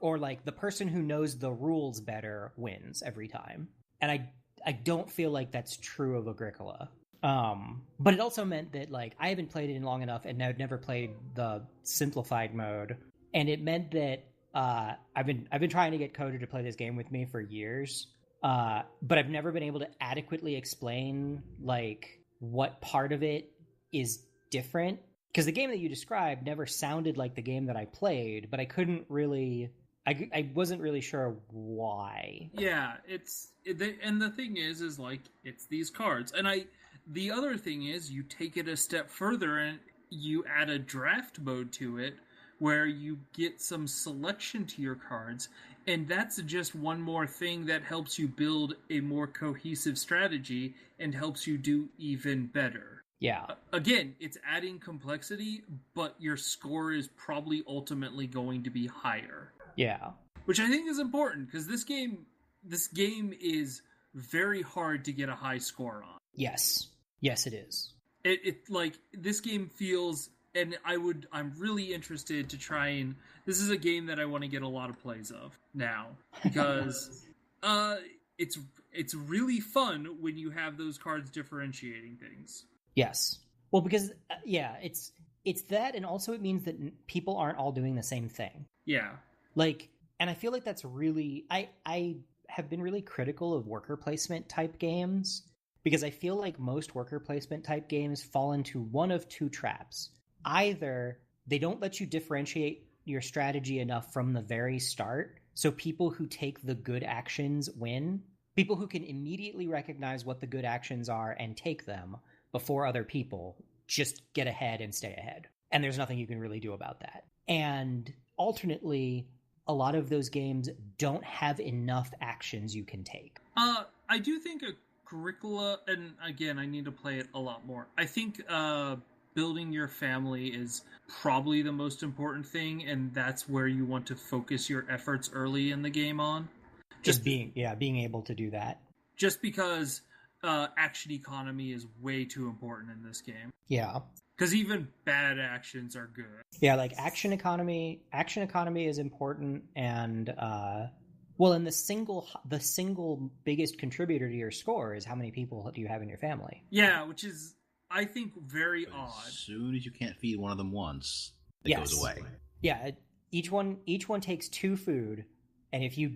or like the person who knows the rules better wins every time. And I don't feel like that's true of Agricola. But it also meant that like I haven't played it in long enough, and I've never played the simplified mode, and it meant that I've been trying to get Kodra to play this game with me for years. But I've never been able to adequately explain like what part of it is different, because the game that you described never sounded like the game that I played, but I couldn't really, I wasn't really sure why. Yeah, and the thing is like, it's these cards, and the other thing is you take it a step further and you add a draft mode to it where you get some selection to your cards. And that's just one more thing that helps you build a more cohesive strategy and helps you do even better. Yeah. Again, it's adding complexity, but your score is probably ultimately going to be higher. Yeah. Which I think is important, because this game is very hard to get a high score on. Yes. Yes, it is. It like, this game feels... And I'm really interested to try and... This is a game that I want to get a lot of plays of now, because it's really fun when you have those cards differentiating things. Yes. Well, because, it's that, and also it means that people aren't all doing the same thing. Yeah. Like, and I feel like that's really... I have been really critical of worker placement type games, because I feel like most worker placement type games fall into one of two traps. Either they don't let you differentiate your strategy enough from the very start, so people who take the good actions win, People who can immediately recognize what the good actions are and take them before other people just get ahead and stay ahead. And there's nothing you can really do about that. And alternately, a lot of those games don't have enough actions you can take. I do think Agricola, and again, I need to play it a lot more. I think building your family is probably the most important thing, and that's where you want to focus your efforts early in the game on. Just being able to do that. Just because action economy is way too important in this game. Yeah. Because even bad actions are good. Yeah, like action economy is important, and and the single biggest contributor to your score is how many people do you have in your family. Yeah, which is, I think, very odd. As soon as you can't feed one of them once, it goes away. Yeah, each one takes 2 food, and if you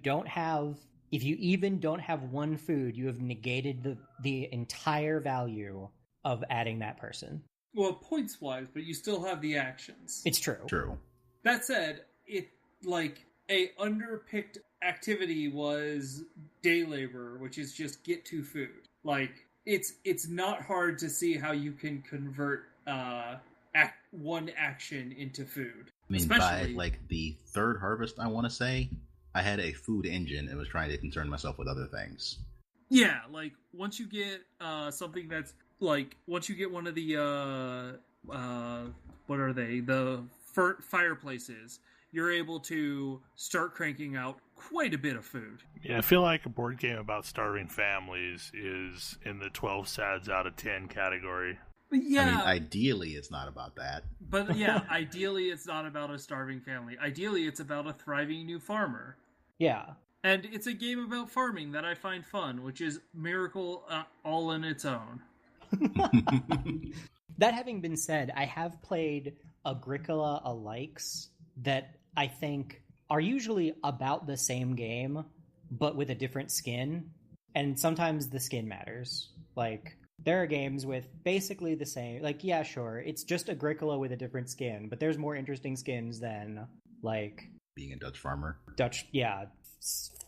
even don't have 1 food, you have negated the entire value of adding that person. Well, points-wise, but you still have the actions. It's true. True. That said, a underpicked activity was day labor, which is just get 2 food. It's not hard to see how you can convert one action into food. I mean, by the 3rd harvest, I want to say, I had a food engine and was trying to concern myself with other things. Yeah, once you get something that's once you get one of the what are they? The fireplaces, you're able to start cranking out quite a bit of food. Yeah, I feel like a board game about starving families is in the 12 sads out of 10 category. Yeah. I mean, ideally, it's not about that. But yeah, ideally, it's not about a starving family. Ideally, it's about a thriving new farmer. Yeah. And it's a game about farming that I find fun, which is Miracle all in its own. That having been said, I have played Agricola alikes that I think are usually about the same game, but with a different skin. And sometimes the skin matters. There are games with basically the same, yeah, sure, it's just Agricola with a different skin, but there's more interesting skins than, being a Dutch farmer.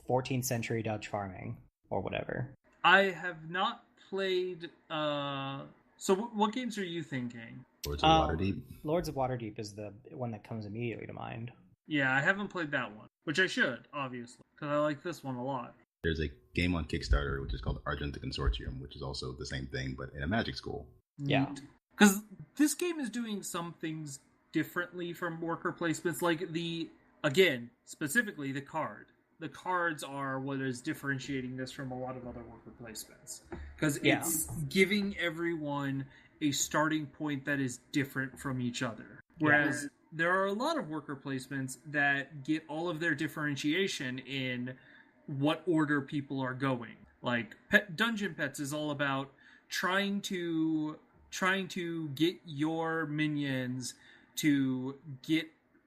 14th century Dutch farming, or whatever. I have not played, so what games are you thinking? Lords of Waterdeep? Lords of Waterdeep is the one that comes immediately to mind. Yeah, I haven't played that one, which I should, obviously, because I like this one a lot. There's a game on Kickstarter which is called Argent the Consortium, which is also the same thing, but in a magic school. Yeah. Because this game is doing some things differently from worker placements, specifically the card. The cards are what is differentiating this from a lot of other worker placements. Because it's giving everyone a starting point that is different from each other. Whereas there are a lot of worker placements that get all of their differentiation in what order people are going. Dungeon Pets is all about trying to get your minions to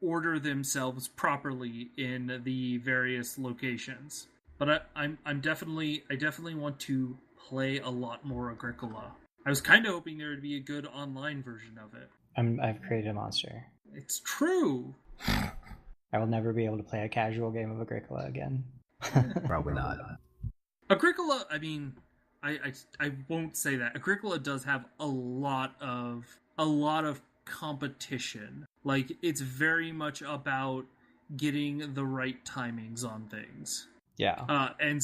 order themselves properly in the various locations. But I definitely want to play a lot more Agricola. I was kind of hoping there would be a good online version of it. I've created a monster. It's true. I will never be able to play a casual game of Agricola again. Probably not. Agricola, I mean, I won't say that. Agricola does have a lot of competition. It's very much about getting the right timings on things. Yeah. And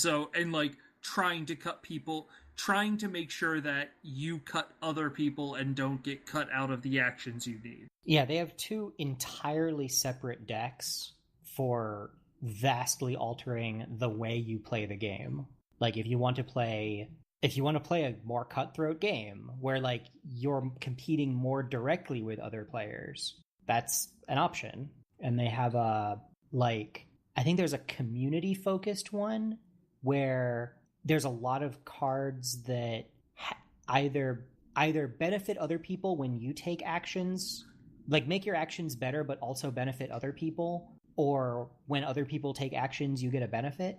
trying to cut people, trying to make sure that you cut other people and don't get cut out of the actions you need. Yeah, they have 2 entirely separate decks for vastly altering the way you play the game. If you want to play a more cutthroat game where you're competing more directly with other players, that's an option. And they have I think there's a community focused one where there's a lot of cards that either benefit other people when you take actions, make your actions better but also benefit other people, or when other people take actions you get a benefit,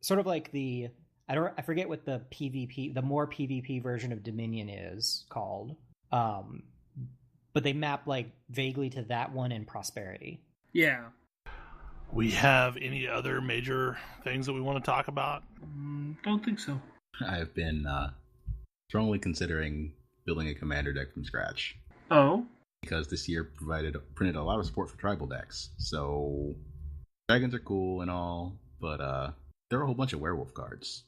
sort of like the I forget what the more PvP version of Dominion is called, but they map vaguely to that one in Prosperity. Yeah. We have any other major things that we want to talk about? Don't think so. I've been strongly considering building a commander deck from scratch. Oh? Because this year printed a lot of support for tribal decks. So dragons are cool and all, but there are a whole bunch of werewolf cards.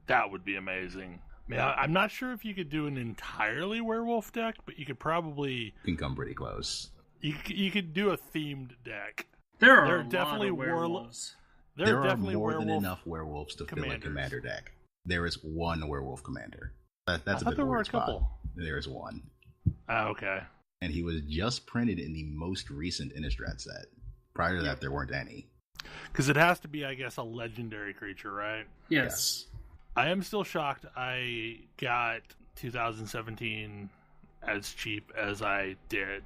That would be amazing. I mean, I'm not sure if you could do an entirely werewolf deck, but you could probably... You can come pretty close. You could do a themed deck. There are definitely werewolves. There are more than enough werewolves to fill a commander deck. There is one werewolf commander. That's a bit of a weird spot. There is one. Oh, okay. And he was just printed in the most recent Innistrad set. Prior to that, there weren't any. Because it has to be, I guess, a legendary creature, right? Yes. I am still shocked I got 2017 as cheap as I did.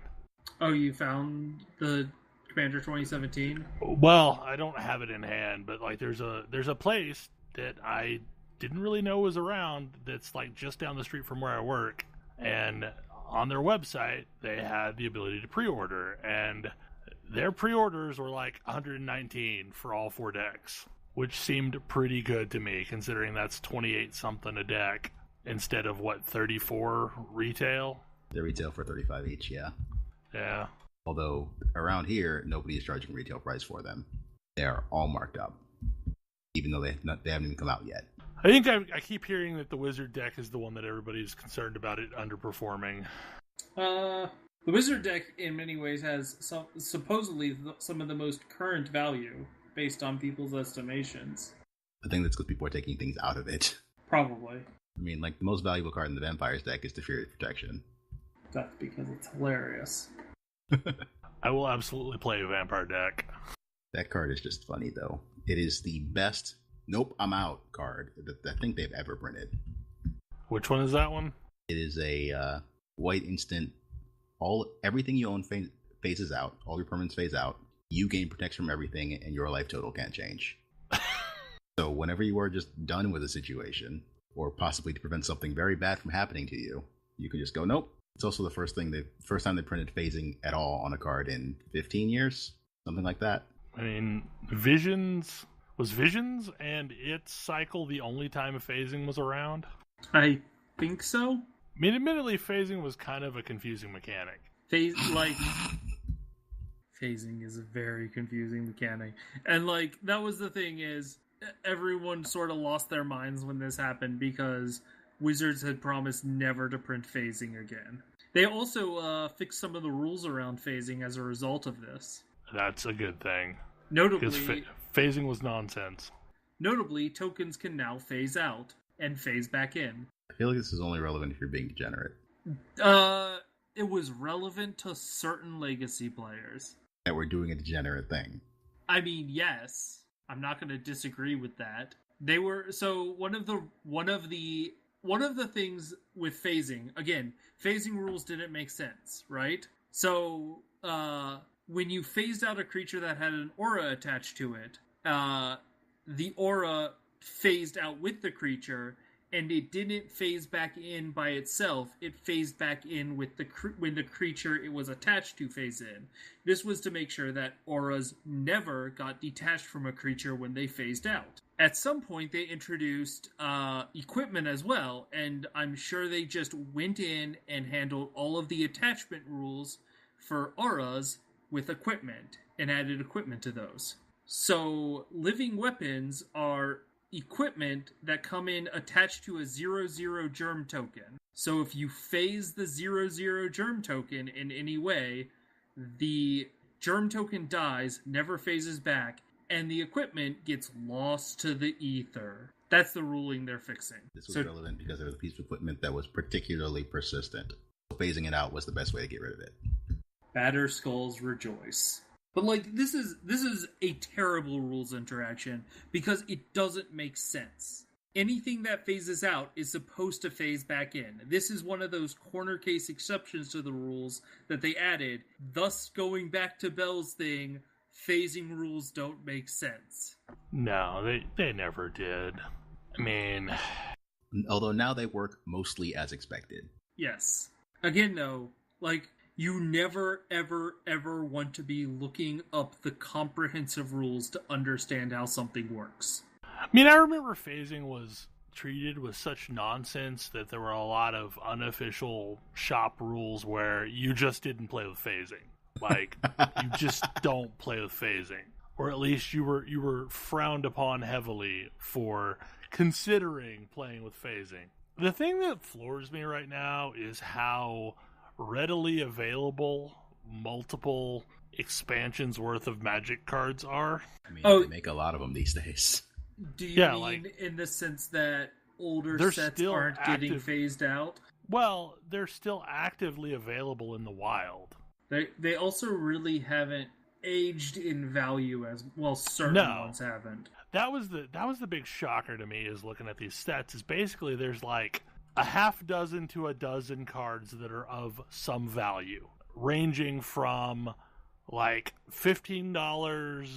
Oh, you found the Commander 2017? Well, I don't have it in hand, but like there's a place that I didn't really know was around that's like just down the street from where I work, and on their website they had the ability to pre-order, and their pre-orders were like 119 for all 4 decks, which seemed pretty good to me considering that's 28 something a deck instead of what, 34 retail? They retail for 35 each, yeah. Yeah. Although around here nobody is charging retail price for them. They are all marked up, even though they haven't even come out yet. I think I keep hearing that the Wizard deck is the one that everybody's concerned about it underperforming. The Wizard deck, in many ways, has supposedly some of the most current value based on people's estimations. I think that's because people are taking things out of it. Probably. I mean, like, the most valuable card in the Vampires deck is the Fury of Protection. That's because it's hilarious. I will absolutely play a Vampire deck. That card is just funny, though. It is the best "Nope, I'm out" card that I think they've ever printed. Which one is that one? It is a white instant. Everything you own phases out. All your permanents phase out. You gain protection from everything, and your life total can't change. So whenever you are just done with a situation, or possibly to prevent something very bad from happening to you, you can just go, nope. It's also the first time they printed phasing at all on a card in 15 years, something like that. I mean, Visions and its cycle the only time phasing was around? I think so. I mean, admittedly, phasing was kind of a confusing mechanic. Phasing is a very confusing mechanic. And, like, that was the thing is, everyone sort of lost their minds when this happened because Wizards had promised never to print phasing again. They also fixed some of the rules around phasing as a result of this. That's a good thing. Notably, because phasing was nonsense. Notably, tokens can now phase out and phase back in. I feel like this is only relevant if you're being degenerate. It was relevant to certain Legacy players that were doing a degenerate thing. I mean, yes, I'm not going to disagree with that. They were one of the things with phasing. Again, phasing rules didn't make sense, right? So when you phased out a creature that had an aura attached to it, the aura phased out with the creature, and it didn't phase back in by itself. It phased back in with when the creature it was attached to phase in. This was to make sure that auras never got detached from a creature when they phased out. At some point, they introduced equipment as well, and I'm sure they just went in and handled all of the attachment rules for auras with equipment, and added equipment to those. So, living weapons are equipment that come in attached to a 0/0 germ token. So if you phase the 0/0 germ token in any way, the germ token dies, never phases back, and the equipment gets lost to the ether. That's the ruling they're fixing. This was relevant because there was a piece of equipment that was particularly persistent. Phasing it out was the best way to get rid of it. Batter skulls rejoice. But, like, this is a terrible rules interaction because it doesn't make sense. Anything that phases out is supposed to phase back in. This is one of those corner case exceptions to the rules that they added, thus going back to Bell's thing, phasing rules don't make sense. No, they never did. I mean... Although now they work mostly as expected. Yes. Again, though, like... you never, ever, ever want to be looking up the comprehensive rules to understand how something works. I mean, I remember phasing was treated with such nonsense that there were a lot of unofficial shop rules where you just didn't play with phasing. Like, you just don't play with phasing. Or at least you were frowned upon heavily for considering playing with phasing. The thing that floors me right now is how readily available multiple expansions worth of Magic cards are. I mean, they make a lot of them these days. Do you mean in the sense that older sets aren't getting phased out? Well, they're still actively available in the wild. They also really haven't aged in value as well. Certain ones haven't. That was the big shocker to me, is looking at these sets, is basically there's like a half dozen to a dozen cards that are of some value, ranging from like $15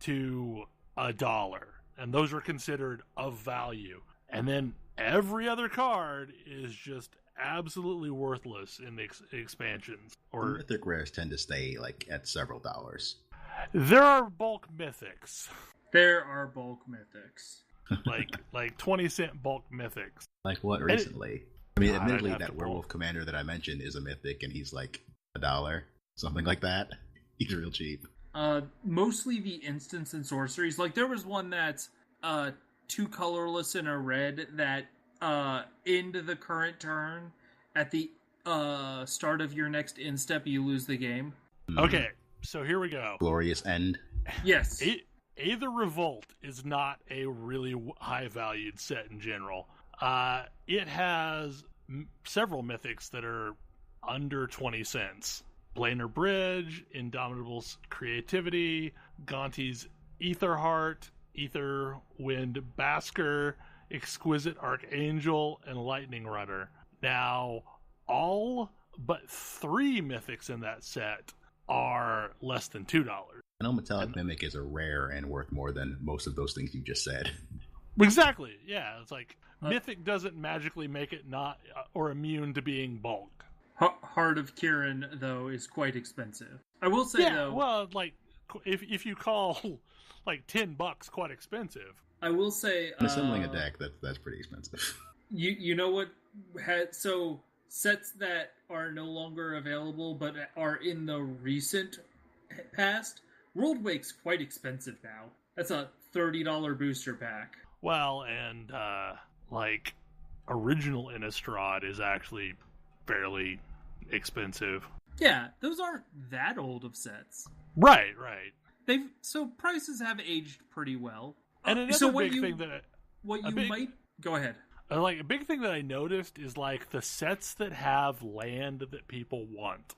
to $1, and those are considered of value. And then every other card is just absolutely worthless in the expansions. Or the mythic rares tend to stay like at several dollars. There are bulk mythics. There are bulk mythics. like 20-cent bulk mythics. Like what recently? I mean, admittedly, that werewolf commander that I mentioned is a mythic, and he's like $1, something like that. He's real cheap. Mostly the instants and sorceries. Like, there was one that's 2 colorless and a red that end the current turn. At the start of your next end step, you lose the game. Okay, so here we go. Glorious end. Yes. Aether Revolt is not a really high-valued set in general. It has several mythics that are under 20 cents. Blainer Bridge, Indomitable's Creativity, Gonti's Aetherheart, Ether Wind Basker, Exquisite Archangel, and Lightning Runner. Now, all but 3 mythics in that set are less than $2. I know Metallic Mimic is a rare and worth more than most of those things you just said. Exactly, yeah. It's like, Mythic doesn't magically make it not or immune to being bulk. Heart of Kirin, though, is quite expensive. I will say, though... well, like, if you call, like, $10 quite expensive. I will say... assembling a deck, that's pretty expensive. You know what... So, sets that are no longer available, but are in the recent past... Worldwake's quite expensive now. That's a $30 booster pack. Well, and, like, original Innistrad is actually fairly expensive. Yeah, those aren't that old of sets. Right. So prices have aged pretty well. And another thing go ahead. Like, a big thing that I noticed is, like, the sets that have land that people want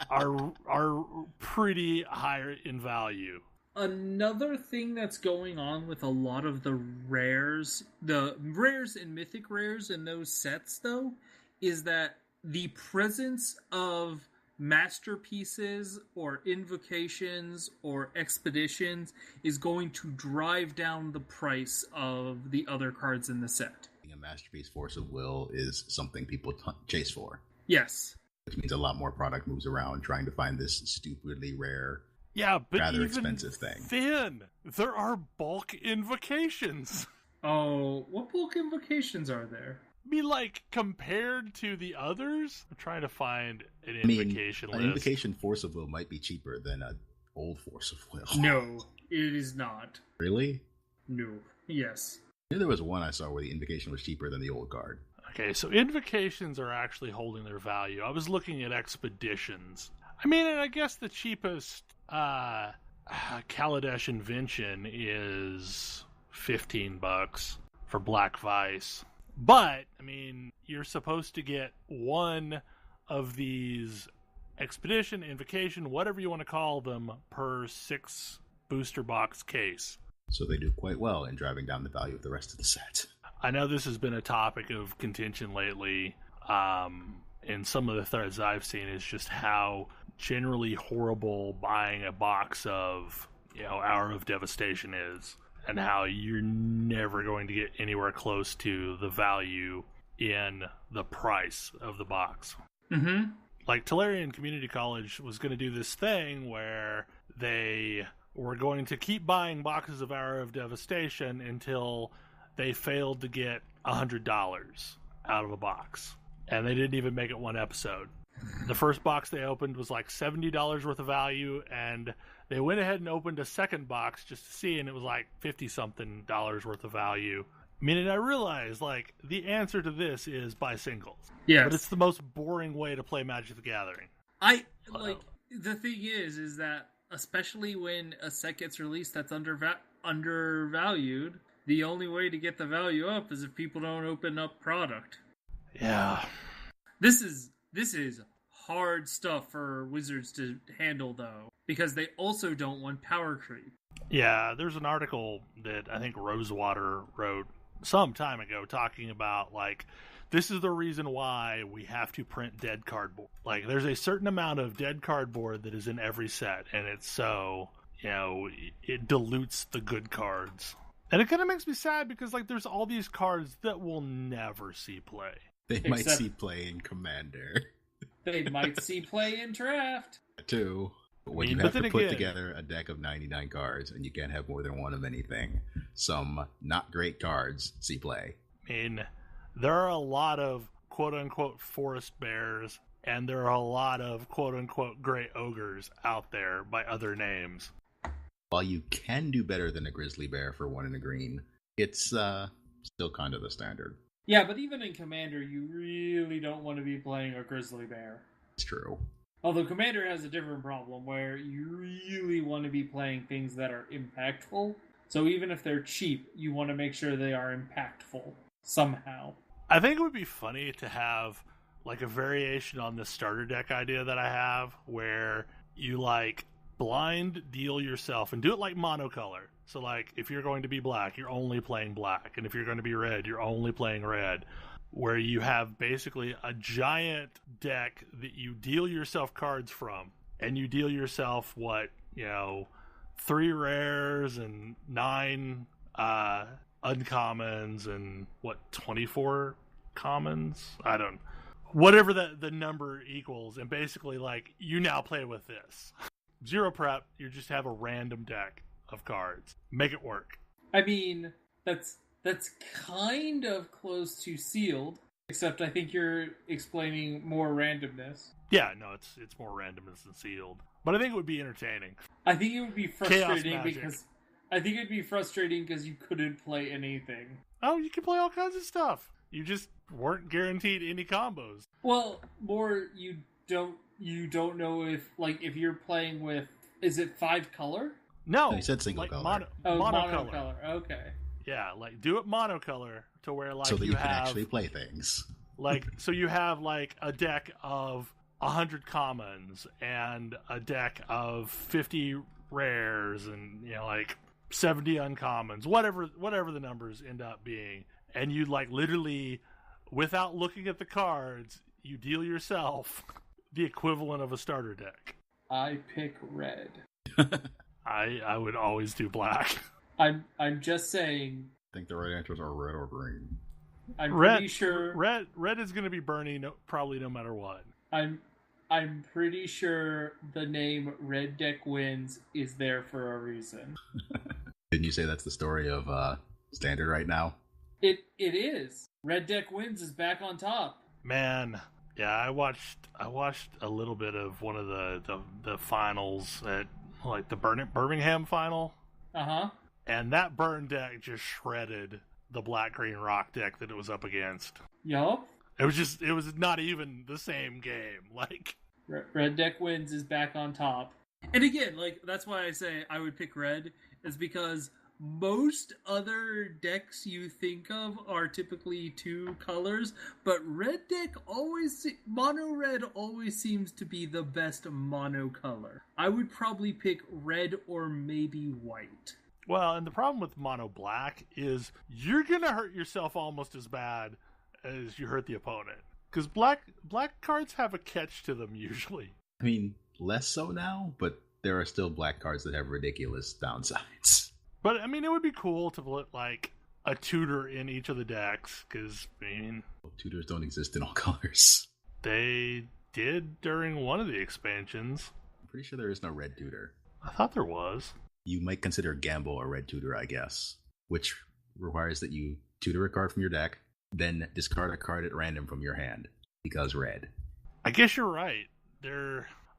are pretty higher in value. Another thing that's going on with a lot of the rares and mythic rares in those sets, though, is that the presence of masterpieces or invocations or expeditions is going to drive down the price of the other cards in the set. A masterpiece Force of Will is something people chase for. Yes. Which means a lot more product moves around trying to find this stupidly rare, but rather expensive thing. Then there are bulk invocations. Oh, what bulk invocations are there? I mean, like, compared to the others? I'm trying to find an invocation list. An invocation Force of Will might be cheaper than an old Force of Will. No, it is not. Really? No. Yes. I knew there was one I saw where the invocation was cheaper than the old card. Okay, so invocations are actually holding their value. I was looking at expeditions. I mean, and I guess the cheapest Kaladesh Invention is $15 for Black Vice. But, I mean, you're supposed to get one of these expedition, invocation, whatever you want to call them, per 6 booster box case. So they do quite well in driving down the value of the rest of the set. I know this has been a topic of contention lately. In some of the threads I've seen is just how generally horrible buying a box of, Hour of Devastation is, and how you're never going to get anywhere close to the value in the price of the box. Mm-hmm. Like, Talarian Community College was going to do this thing where they were going to keep buying boxes of Hour of Devastation until they failed to get $100 out of a box. And they didn't even make it one episode. The first box they opened was like $70 worth of value, and they went ahead and opened a second box just to see, and it was like $50-something worth of value. I mean, and I realized, like, the answer to this is buy singles. Yes. But it's the most boring way to play Magic the Gathering. The thing is that especially when a set gets released that's undervalued, the only way to get the value up is if people don't open up product. Yeah. This is hard stuff for Wizards to handle, though, because they also don't want power creep. Yeah, there's an article that I think Rosewater wrote some time ago talking about, like, this is the reason why we have to print dead cardboard. Like, there's a certain amount of dead cardboard that is in every set, and it's so, it dilutes the good cards. And it kind of makes me sad because, like, there's all these cards that will never see play. They might see play in Commander. They might see play in Draft. Too. But when you have to put together a deck of 99 cards and you can't have more than one of anything, some not great cards see play. I mean, there are a lot of quote-unquote forest bears, and there are a lot of quote-unquote great ogres out there by other names. While you can do better than a grizzly bear for 1 in a green, it's still kind of the standard. Yeah, but even in Commander, you really don't want to be playing a grizzly bear. It's true. Although Commander has a different problem where you really want to be playing things that are impactful. So even if they're cheap, you want to make sure they are impactful somehow. I think it would be funny to have like a variation on this starter deck idea that I have where you like blind deal yourself and do it like monocolor. So like if you're going to be black, you're only playing black. And if you're going to be red, you're only playing red. Where you have basically a giant deck that you deal yourself cards from. And you deal yourself, 3 rares and 9 uncommons and 24 commons? I don't... Whatever the number equals. And basically, like, you now play with this. 0 prep, you just have a random deck of cards. Make it work. I mean, that's kind of close to sealed, except I think you're explaining more randomness. Yeah, no, it's more randomness than sealed. But I think it would be entertaining. I think it would be frustrating because you couldn't play anything. Oh, you can play all kinds of stuff. You just weren't guaranteed any combos. Well, more you don't know if you're playing with, is it 5 color? No, you said single color. Monocolor. Okay. Yeah, like do it monocolor to where like so that you can have, actually play things. Like so you have like a deck of 100 commons and a deck of 50 rares and like 70 uncommons, whatever the numbers end up being, and you like literally without looking at the cards, you deal yourself the equivalent of a starter deck. I pick red. I would always do black. I'm just saying. I think the right answers are red or green. I'm pretty sure red is going to be Bernie probably no matter what. I'm pretty sure the name Red Deck Wins is there for a reason. Didn't you say that's the story of Standard right now? It is. Red Deck Wins is back on top. Man, yeah, I watched a little bit of one of the finals at like the Birmingham final. Uh-huh. And that burn deck just shredded the black-green rock deck that it was up against. Yup. It was not even the same game. Like Red Deck Wins is back on top. And again, like that's why I say I would pick red, is because most other decks you think of are typically 2 colors, but red deck mono red always seems to be the best mono color. I would probably pick red or maybe white. Well, and the problem with mono black is you're gonna hurt yourself almost as bad as you hurt the opponent, because black cards have a catch to them usually. I mean, less so now, but there are still black cards that have ridiculous downsides. But, I mean, it would be cool to put, like, a tutor in each of the decks, because, I mean... Tutors don't exist in all colors. They did during one of the expansions. I'm pretty sure there is no red tutor. I thought there was. You might consider Gamble a red tutor, I guess, which requires that you tutor a card from your deck, then discard a card at random from your hand, because red. I guess you're right.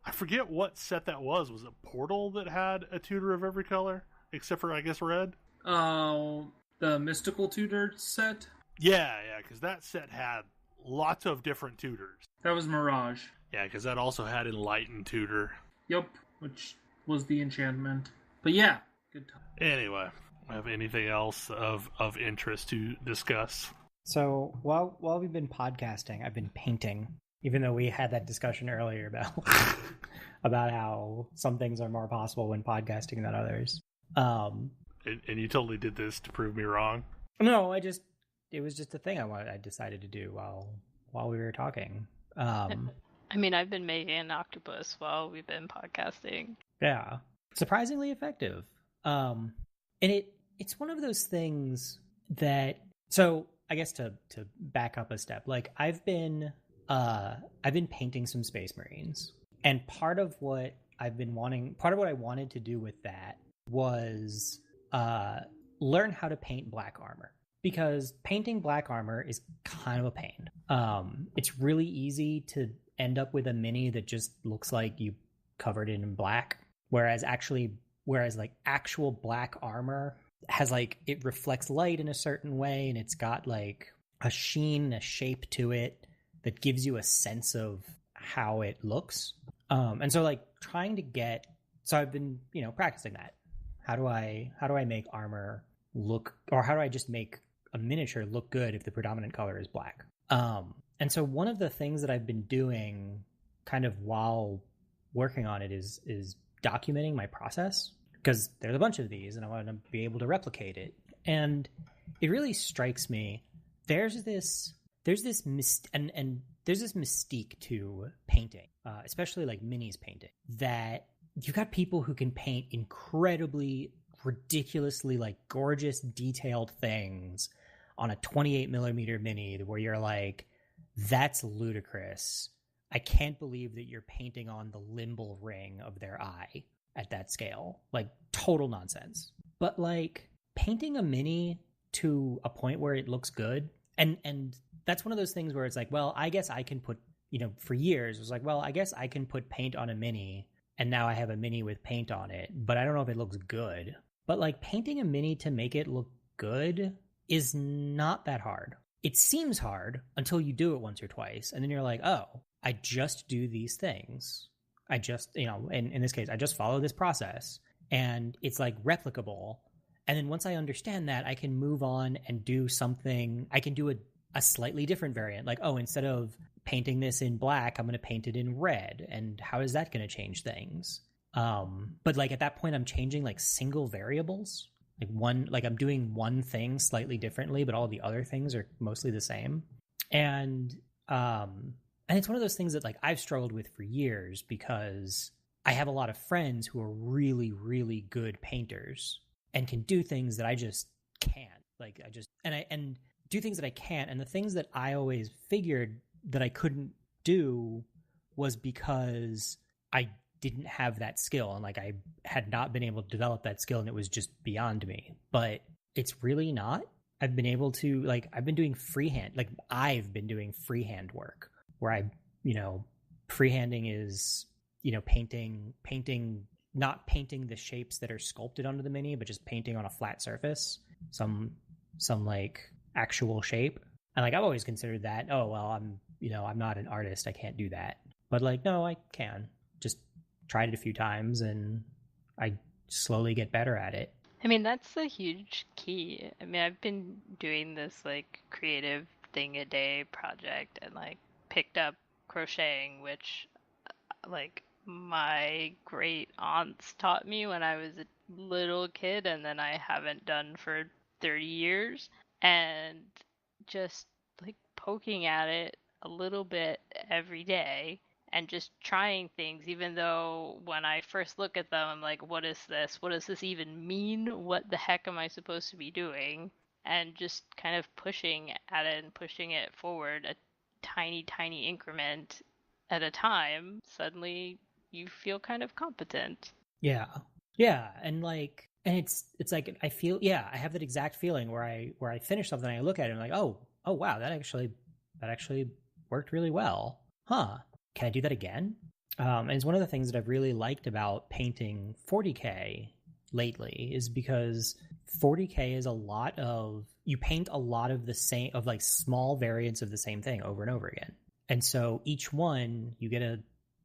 I forget what set that was. Was it Portal that had a tutor of every color? Except for, I guess, red? Oh, the Mystical Tutor set? Yeah, because that set had lots of different tutors. That was Mirage. Yeah, because that also had Enlightened Tutor. Yep, which was the enchantment. But yeah, good time. Anyway, have anything else of interest to discuss? So while we've been podcasting, I've been painting. Even though we had that discussion earlier about how some things are more possible when podcasting than others. And you totally did this to prove me wrong? No, it was just a thing I decided to do while we were talking. I mean, I've been making an octopus while we've been podcasting. Yeah, surprisingly effective. And it's one of those things that. So I guess to back up a step, like I've been painting some Space Marines, and part of what I wanted to do with that was learn how to paint black armor, because painting black armor is kind of a pain. It's really easy to end up with a mini that just looks like you covered it in black, whereas like actual black armor has like, it reflects light in a certain way, and it's got like a sheen, a shape to it that gives you a sense of how it looks. And so like so I've been, practicing that. How do I make armor look, or how do I just make a miniature look good if the predominant color is black? And so one of the things that I've been doing kind of while working on it is documenting my process, because there's a bunch of these and I want to be able to replicate it. And it really strikes me, there's this mystique to painting, especially like minis painting, that you've got people who can paint incredibly, ridiculously like gorgeous, detailed things on a 28 millimeter mini where you're like, that's ludicrous. I can't believe that you're painting on the limbal ring of their eye at that scale. Like, total nonsense. But like painting a mini to a point where it looks good, and that's one of those things where it's like, well, I guess I can put, for years it was like, well, I guess I can put paint on a mini, and now I have a mini with paint on it, but I don't know if it looks good. But like painting a mini to make it look good is not that hard. It seems hard until you do it once or twice, and then you're like, oh, I just do these things. I just, in this case, I just follow this process, and it's like replicable. And then once I understand that, I can move on and do something. I can do a slightly different variant. Like, oh, instead of painting this in black, I'm going to paint it in red. And how is that going to change things? But like at that point, I'm changing like single variables. Like I'm doing one thing slightly differently, but all the other things are mostly the same. And it's one of those things that like I've struggled with for years, because I have a lot of friends who are really, really good painters and can do things that I just can't. Like and do things that I can't. And the things that I always figured that I couldn't do was because I didn't have that skill, and like I had not been able to develop that skill, and it was just beyond me. But it's really not. I've been able to, like, I've been doing freehand work where I, freehanding is, painting, not painting the shapes that are sculpted onto the mini, but just painting on a flat surface, some like actual shape. And like I've always considered that, oh well, I'm not an artist, I can't do that. But like, no, I can. Just tried it a few times and I slowly get better at it. I mean, that's the huge key. I mean, I've been doing this like creative thing a day project, and like picked up crocheting, which like my great aunts taught me when I was a little kid, and then I haven't done for 30 years. And just like poking at it a little bit every day and just trying things, even though when I first look at them, I'm like, what is this? What does this even mean? What the heck am I supposed to be doing? And just kind of pushing at it and pushing it forward a tiny, tiny increment at a time, suddenly you feel kind of competent. Yeah, and like, and it's like I feel, I have that exact feeling where I finish something, and I look at it and I'm like, oh wow, that actually worked really well, huh? Can I do that again? And it's one of the things that I've really liked about painting 40K lately, is because 40K is a lot of, you paint a lot of the same, of like small variants of the same thing over and over again. And so each one, you get a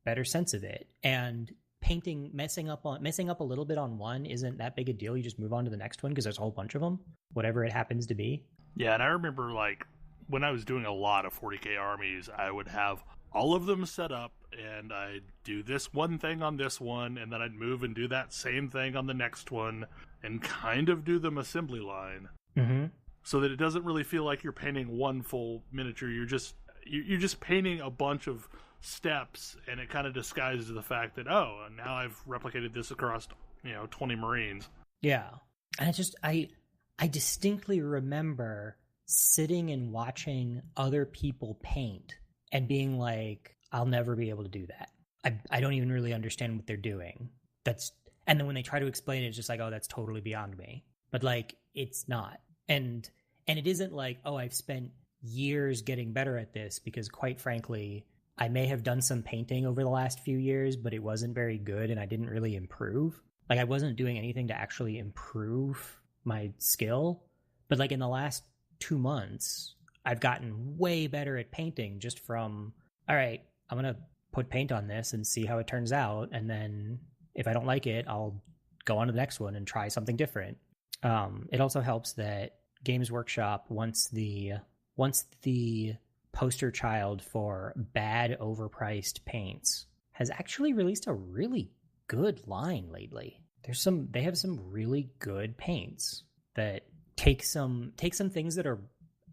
better sense of it. And painting, messing up a little bit on one isn't that big a deal. You just move on to the next one because there's a whole bunch of them, whatever it happens to be. Yeah, and I remember like when I was doing a lot of 40K armies, I would have all of them set up, and I'd do this one thing on this one, and then I'd move and do that same thing on the next one, and kind of do them assembly line. Mm-hmm. So that it doesn't really feel like you're painting one full miniature. You're just painting a bunch of steps, and it kind of disguises the fact that, oh, now I've replicated this across 20 Marines. Yeah, and I distinctly remember sitting and watching other people paint and being like, I'll never be able to do that. I don't even really understand what they're doing. And then when they try to explain it, it's just like, oh, that's totally beyond me. But like, it's not. And it isn't like, oh, I've spent years getting better at this, because quite frankly, I may have done some painting over the last few years, but it wasn't very good and I didn't really improve. Like, I wasn't doing anything to actually improve my skill. But like in the last 2 months, I've gotten way better at painting just from, all right, I'm going to put paint on this and see how it turns out. And then if I don't like it, I'll go on to the next one and try something different. It also helps that Games Workshop, once the poster child for bad overpriced paints, has actually released a really good line lately. They have some really good paints that take some things that are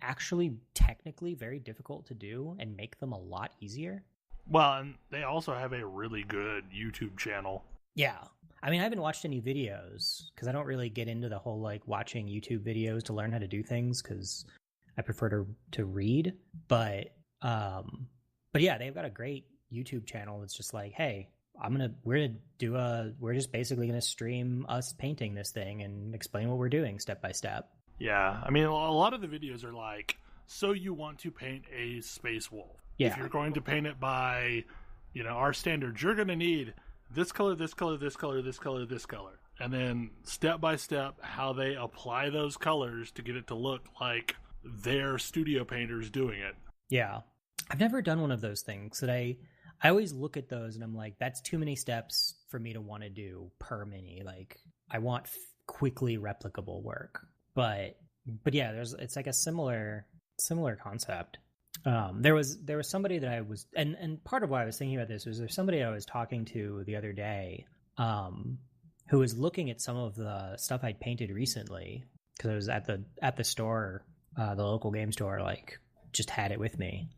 actually technically very difficult to do and make them a lot easier. Well, and they also have a really good YouTube channel. Yeah. I mean, I haven't watched any videos because I don't really get into the whole like watching YouTube videos to learn how to do things, because I prefer to read. But yeah, they've got a great YouTube channel that's just like, hey, we're just basically gonna stream us painting this thing and explain what we're doing step by step. Yeah, I mean, a lot of the videos are like, so you want to paint a space wolf. Yeah. If you're going to paint it by, our standards, you're going to need this color, this color, this color, this color, this color. And then step by step, how they apply those colors to get it to look like their studio painters doing it. Yeah. I've never done one of those things that I always look at those and I'm like, that's too many steps for me to want to do per mini. Like, I want quickly replicable work. But yeah, it's like a similar concept. There was somebody that I was, and part of why I was thinking about this was there's somebody I was talking to the other day, who was looking at some of the stuff I'd painted recently, because I was at the store, the local game store, like just had it with me,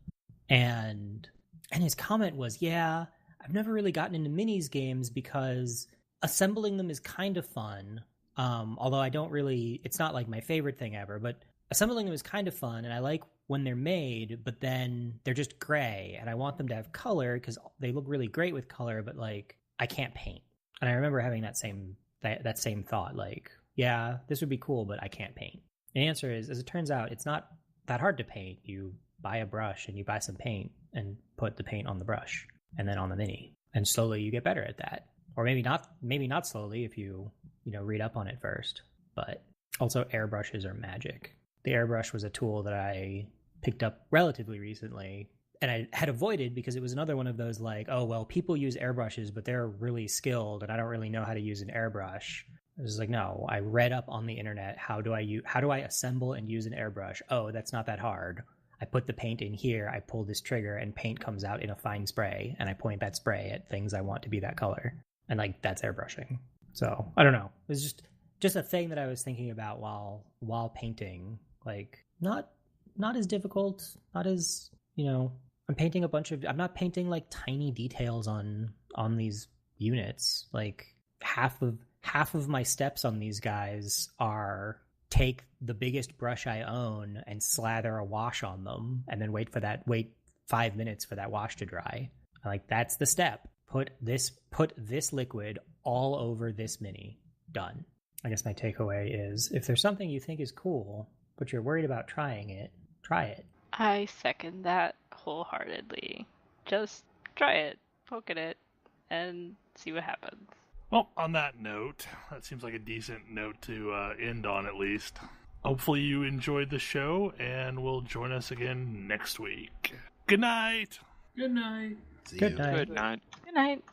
and his comment was, yeah, I've never really gotten into minis games because assembling them is kind of fun. Although it's not like my favorite thing ever, but assembling them is kind of fun, and I like when they're made, but then they're just gray, and I want them to have color because they look really great with color, but like, I can't paint. And I remember having that same thought, like, yeah, this would be cool, but I can't paint. And the answer is, as it turns out, it's not that hard to paint. You buy a brush and you buy some paint and put the paint on the brush and then on the mini, and slowly you get better at that. Or maybe not slowly if you read up on it first. But also, airbrushes are magic. The airbrush was a tool that I picked up relatively recently, and I had avoided because it was another one of those like, oh, well, people use airbrushes, but they're really skilled, and I don't really know how to use an airbrush. I was like, no, I read up on the internet. How do I assemble and use an airbrush? Oh, that's not that hard. I put the paint in here, I pull this trigger, and paint comes out in a fine spray, and I point that spray at things I want to be that color. And like, that's airbrushing. So I don't know. It was just a thing that I was thinking about while painting. Like, not as difficult, not as, I'm not painting like tiny details on these units. Like, half of my steps on these guys are take the biggest brush I own and slather a wash on them, and then wait 5 minutes for that wash to dry. Like, that's the step. Put this liquid all over this mini. Done. I guess my takeaway is, if there's something you think is cool, but you're worried about trying it, try it. I second that wholeheartedly. Just try it, poke at it, and see what happens. Well, on that note, that seems like a decent note to end on, at least. Hopefully you enjoyed the show, and will join us again next week. Good night! Good night. See Good you. night. Good night. Good night.